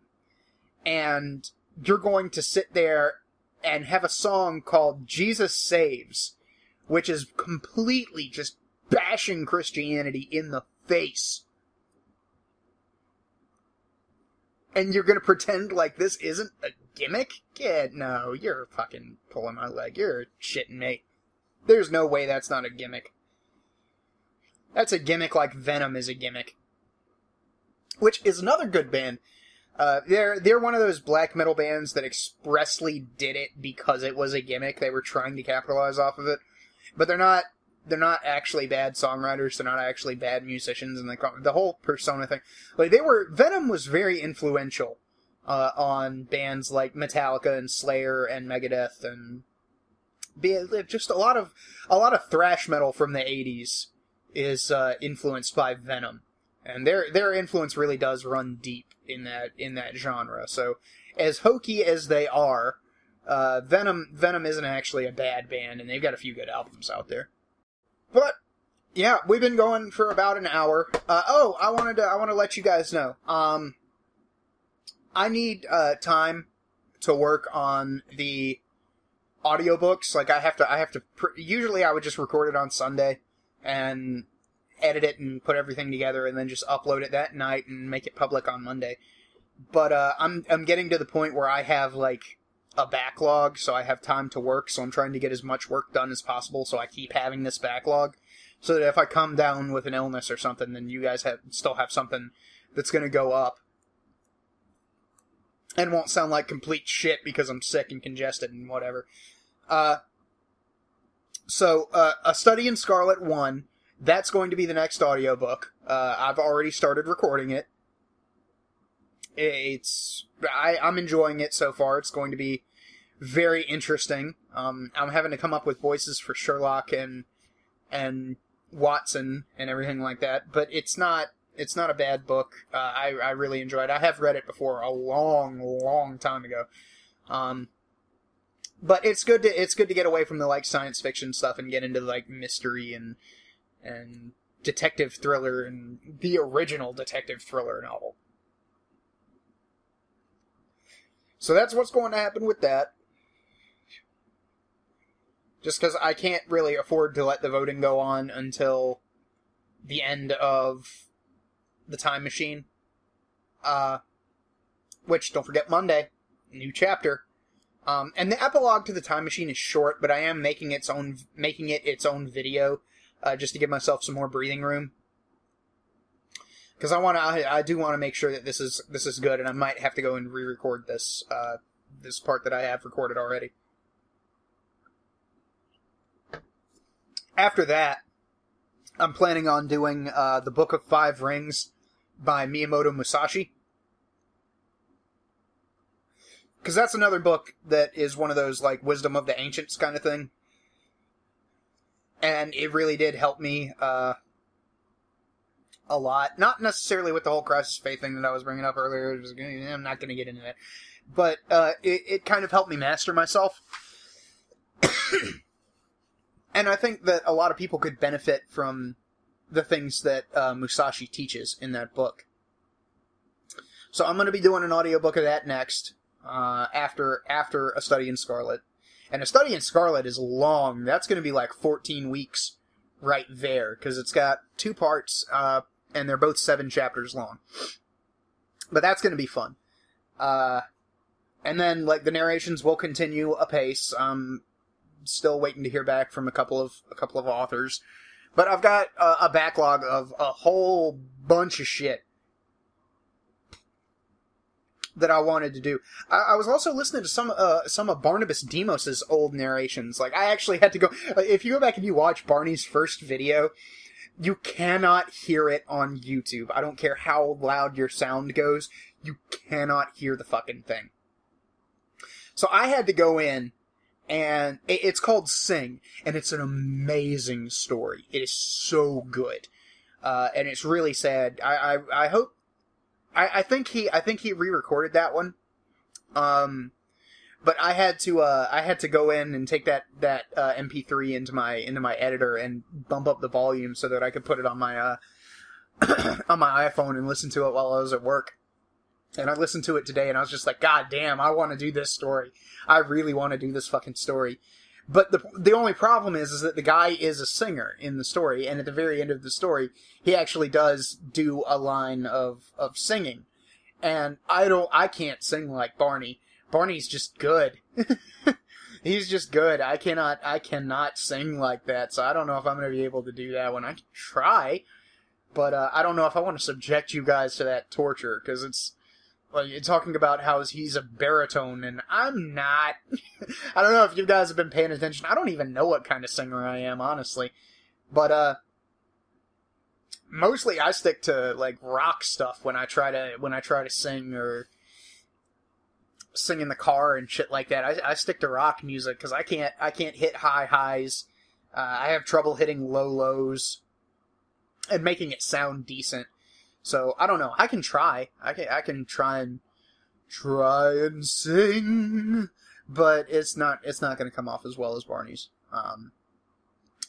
and you're going to sit there and have a song called Jesus Saves, which is completely just bashing Christianity in the face. And you're gonna pretend like this isn't a gimmick? Kid, no, you're fucking pulling my leg. You're shitting me. There's no way that's not a gimmick. That's a gimmick like Venom is a gimmick. Which is another good band. They're one of those black metal bands that expressly did it because it was a gimmick. They were trying to capitalize off of it. But they're not actually bad songwriters. They're not actually bad musicians. And the whole persona thing. Like, Venom was very influential on bands like Metallica and Slayer and Megadeth and just a lot of thrash metal from the 80s is influenced by Venom. And their influence really does run deep in that genre. So, as hokey as they are, Venom isn't actually a bad band, and they've got a few good albums out there. But yeah, we've been going for about an hour. I want to let you guys know. I need time to work on the audiobooks. Like I have to. Usually, I would just record it on Sunday and edit it and put everything together and then just upload it that night and make it public on Monday. But I'm getting to the point where I have like a backlog, so I have time to work, so I'm trying to get as much work done as possible, so I keep having this backlog, so that if I come down with an illness or something, then you guys still have something that's going to go up and won't sound like complete shit because I'm sick and congested and whatever. So A Study in Scarlet 1, that's going to be the next audiobook. I've already started recording it. I'm enjoying it so far. It's going to be very interesting. I'm having to come up with voices for Sherlock and Watson and everything like that, but it's not a bad book. I really enjoyed it. I have read it before a long time ago. But it's good to get away from the like science fiction stuff and get into like mystery and detective thriller and the original detective thriller novel. So that's what's going to happen with that. Just because I can't really afford to let the voting go on until the end of the Time Machine. Which, don't forget, Monday, new chapter. And the epilogue to the Time Machine is short, but I am making it its own video, just to give myself some more breathing room. Because I do want to make sure that this is good, and I might have to go and re-record this part that I have recorded already. After that, I'm planning on doing the Book of Five Rings by Miyamoto Musashi. Because that's another book that is one of those, like, Wisdom of the Ancients kind of thing. And it really did help me a lot. Not necessarily with the whole crisis of faith thing that I was bringing up earlier. I'm not going to get into that. But it kind of helped me master myself. And I think that a lot of people could benefit from the things that Musashi teaches in that book. So I'm going to be doing an audiobook of that next, after A Study in Scarlet. And A Study in Scarlet is long. That's going to be like 14 weeks right there, because it's got 2 parts, and they're both 7 chapters long. But that's going to be fun. And then, like, the narrations will continue apace. Still waiting to hear back from a couple of authors. But I've got a backlog of a whole bunch of shit that I wanted to do. I was also listening to some of Barnabas Demos's old narrations. Like, I actually had to go... If you go back and you watch Barney's first video, you cannot hear it on YouTube. I don't care how loud your sound goes, you cannot hear the fucking thing. So I had to go in, and it's called Sing, and it's an amazing story. It is so good. And it's really sad. I hope... I think he re-recorded that one. But I had to go in and take that MP3 into my editor and bump up the volume so that I could put it on my on my iPhone and listen to it while I was at work. And I listened to it today and I was just like, God damn, I want to do this story. I really want to do this fucking story. But the only problem is that the guy is a singer in the story, and at the very end of the story, he actually does do a line of singing. And I can't sing like Barney. Barney's just good. He's just good. I cannot sing like that, so I don't know if I'm going to be able to do that one. I can try, but I don't know if I want to subject you guys to that torture, because it's, well, you're talking about how he's a baritone, and I'm not. I don't know if you guys have been paying attention. I don't even know what kind of singer I am, honestly. But, mostly I stick to, like, rock stuff when I try to sing, or sing in the car and shit like that. I stick to rock music, because I can't hit high highs. I have trouble hitting low lows, and making it sound decent. So, I don't know. I can try. I can try and sing, but it's not going to come off as well as Barney's.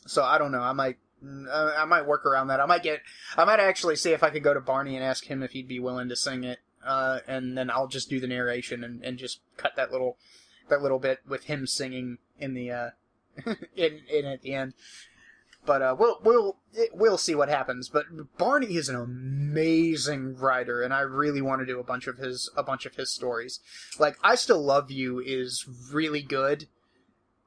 So I don't know. I might work around that. I might actually see if I could go to Barney and ask him if he'd be willing to sing it. And then I'll just do the narration and just cut that little bit with him singing in the, in at the end. But, we'll see what happens. But Barney is an amazing writer, and I really want to do a bunch of his stories. Like, I Still Love You is really good.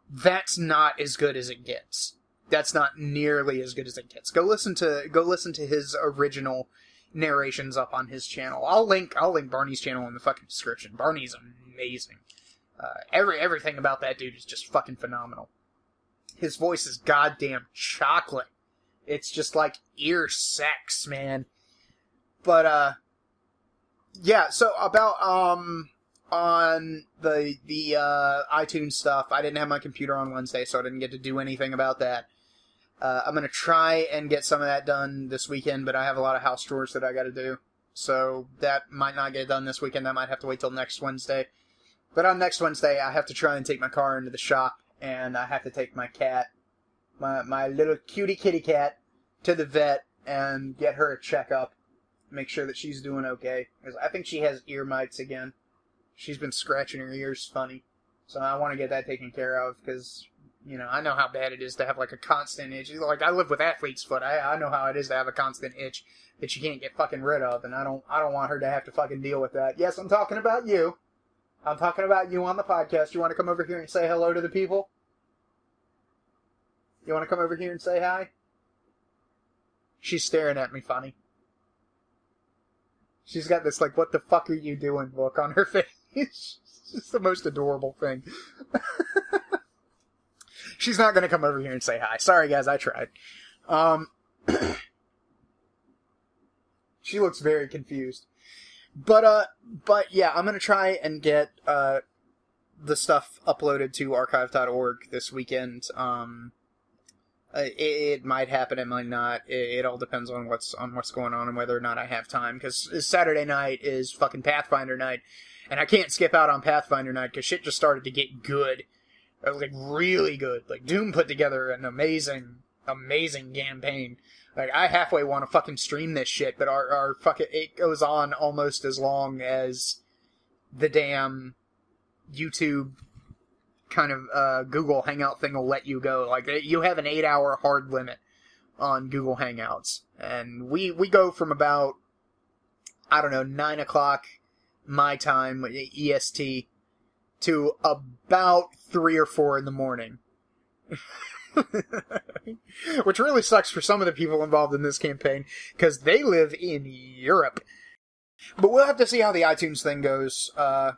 That's not as good as it gets. That's not nearly as good as it gets. Go listen to his original narrations up on his channel. I'll link Barney's channel in the fucking description. Barney's amazing. Everything about that dude is just fucking phenomenal. His voice is goddamn chocolate. It's just like ear sex, man. But, yeah, so about, on the iTunes stuff, I didn't have my computer on Wednesday, so I didn't get to do anything about that. I'm gonna try and get some of that done this weekend, but I have a lot of house chores that I gotta do. So that might not get done this weekend. That might have to wait till next Wednesday. But on next Wednesday, I have to try and take my car into the shop, and I have to take my cat, my little cutie kitty cat, to the vet and get her a checkup. Make sure that she's doing okay. Because I think she has ear mites again. She's been scratching her ears funny. So I want to get that taken care of, because, you know, I know how bad it is to have, like, a constant itch. Like, I live with athlete's foot. I know how it is to have a constant itch that you can't get fucking rid of, and I don't want her to have to fucking deal with that. Yes, I'm talking about you. I'm talking about you on the podcast. You want to come over here and say hello to the people? You want to come over here and say hi? She's staring at me funny. She's got this, like, what the fuck are you doing look on her face. It's just the most adorable thing. She's not going to come over here and say hi. Sorry, guys, I tried. She looks very confused. But yeah, I'm going to try and get the stuff uploaded to archive.org this weekend. It might happen, it might not. It all depends on what's going on and whether or not I have time. Because Saturday night is fucking Pathfinder night, and I can't skip out on Pathfinder night because shit just started to get good. Like, really good. Like, Doom put together an amazing campaign. Like, I halfway want to fucking stream this shit, but our fucking, it goes on almost as long as the damn YouTube kind of, Google Hangout thing will let you go. Like, you have an 8-hour hard limit on Google Hangouts. And we go from about, I don't know, 9 o'clock my time, EST, to about 3 or 4 in the morning. Which really sucks for some of the people involved in this campaign, because they live in Europe. But we'll have to see how the iTunes thing goes. I'm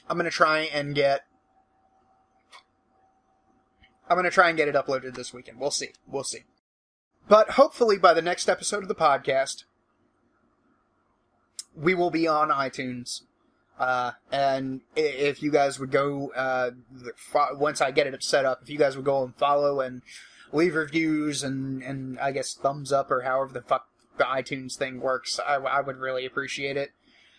going to try and get it uploaded this weekend. We'll see. But hopefully by the next episode of the podcast, we will be on iTunes. And if you guys would go, once I get it set up, if you guys would go and follow and leave reviews and I guess thumbs up or however the fuck the iTunes thing works, I would really appreciate it.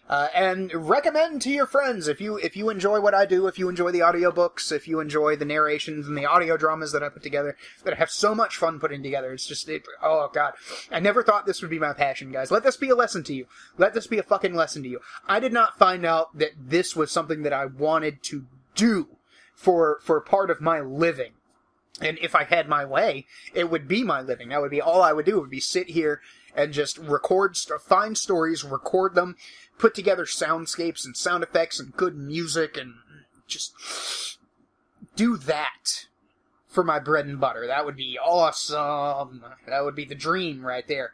And recommend to your friends if you enjoy what I do, if you enjoy the audiobooks, if you enjoy the narrations and the audio dramas that I put together, that I have so much fun putting together. It's just, oh god. I never thought this would be my passion, guys. Let this be a lesson to you. Let this be a fucking lesson to you. I did not find out that this was something that I wanted to do for part of my living. And if I had my way, it would be my living. That would be all I would do. It would be sit here and just find stories, record them, put together soundscapes and sound effects and good music, and just do that for my bread and butter. That would be awesome. That would be the dream right there.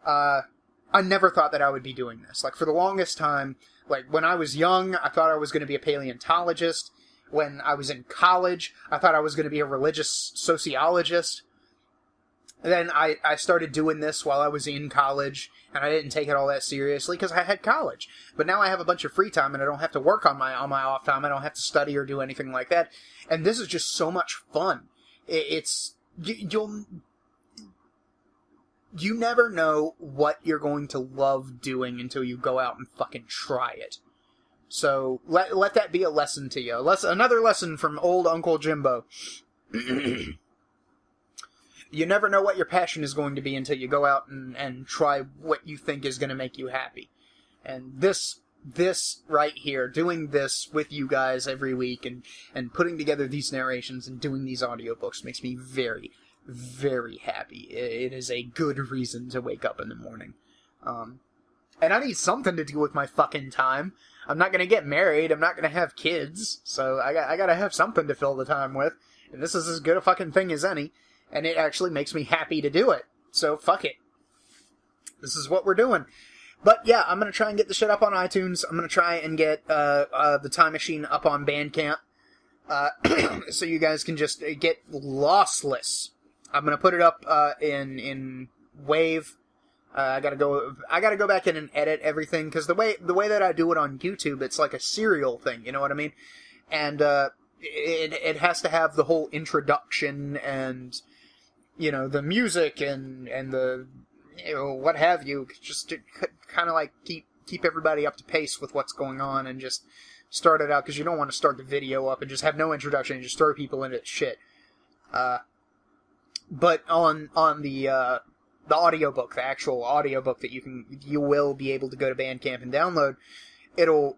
I never thought that I would be doing this. Like, for the longest time, like, when I was young, I thought I was going to be a paleontologist. When I was in college, I thought I was going to be a religious sociologist. Then I started doing this while I was in college, and I didn't take it all that seriously because I had college. But now I have a bunch of free time, and I don't have to work on my off time. I don't have to study or do anything like that. And this is just so much fun. You never know what you're going to love doing until you go out and fucking try it. So let that be a lesson to you. Another lesson from old Uncle Jimbo. You never know what your passion is going to be until you go out and try what you think is going to make you happy. And this right here, doing this with you guys every week and putting together these narrations and doing these audiobooks makes me very, very happy. It is a good reason to wake up in the morning. And I need something to do with my fucking time. I'm not going to get married. I'm not going to have kids. So I got to have something to fill the time with. And this is as good a fucking thing as any. And it actually makes me happy to do it. So fuck it. This is what we're doing. But yeah, I'm going to try and get the shit up on iTunes. I'm going to try and get the Time Machine up on Bandcamp. So you guys can just get lossless. I'm going to put it up in Wave. I gotta go back in and edit everything, because the way that I do it on YouTube, it's like a serial thing, you know what I mean? And it has to have the whole introduction and, you know, the music and the, you know, what have you, just to kind of like keep everybody up to pace with what's going on, and just start it out, because you don't want to start the video up and just have no introduction and just throw people into shit. But on the audiobook, the actual audiobook that you will be able to go to Bandcamp and download, it'll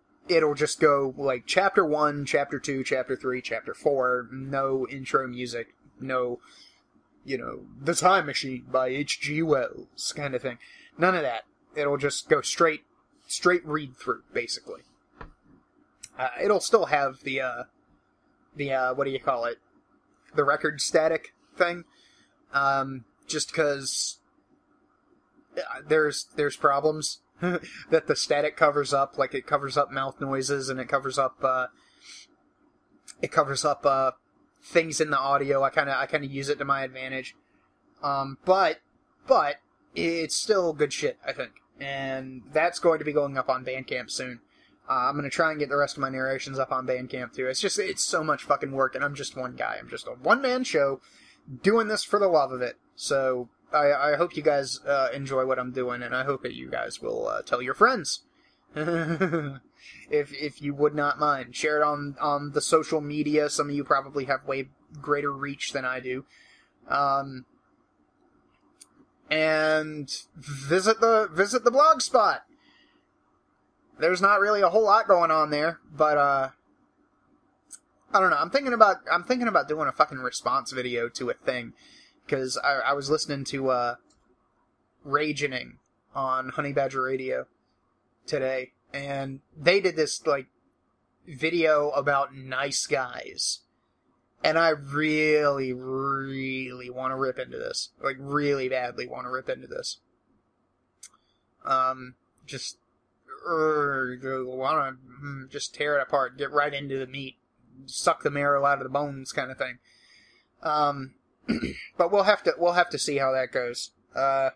just go like chapter 1, chapter 2, chapter 3, chapter 4, no intro music, no, you know, The Time Machine by H.G. Wells kind of thing. None of that. It'll just go straight read through, basically. It'll still have the what do you call it? The record static thing. Just because there's problems that the static covers up, like it covers up mouth noises, and it covers up things in the audio. I kind of use it to my advantage. But it's still good shit, I think. And that's going to be going up on Bandcamp soon. I'm going to try and get the rest of my narrations up on Bandcamp too. It's so much fucking work, and I'm just one guy. I'm just a one-man show doing this for the love of it. So I hope you guys enjoy what I'm doing, and I hope that you guys will tell your friends. if you would not mind. Share it on the social media. Some of you probably have way greater reach than I do. And visit the blog spot. There's not really a whole lot going on there, but I don't know. I'm thinking about doing a fucking response video to a thing, because I was listening to Ragening on Honey Badger Radio today, and they did this like video about nice guys, and I really, really want to rip into this, like really badly want to rip into this. Just want to just tear it apart, get right into the meat, suck the marrow out of the bones, kind of thing. But we'll have to see how that goes. I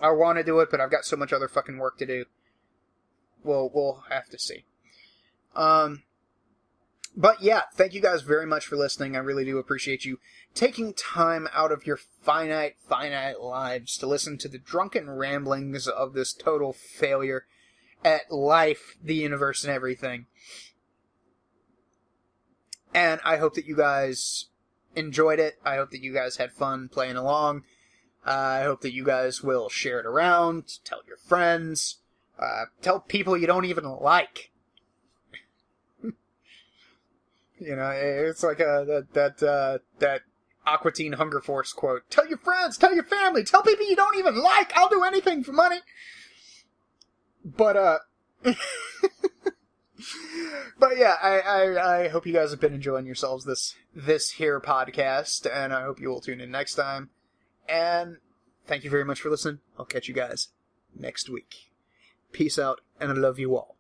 want to do it, but I've got so much other fucking work to do. We'll have to see. But yeah, thank you guys very much for listening. I really do appreciate you taking time out of your finite lives to listen to the drunken ramblings of this total failure at life, the universe, and everything. And I hope that you guys enjoyed it. I hope that you guys had fun playing along. I hope that you guys will share it around, tell your friends, tell people you don't even like. You know, it's like that Aqua Teen Hunger Force quote. Tell your friends, tell your family, tell people you don't even like. I'll do anything for money. But but yeah, I hope you guys have been enjoying yourselves this here podcast, and I hope you will tune in next time. And thank you very much for listening. I'll catch you guys next week. Peace out, and I love you all.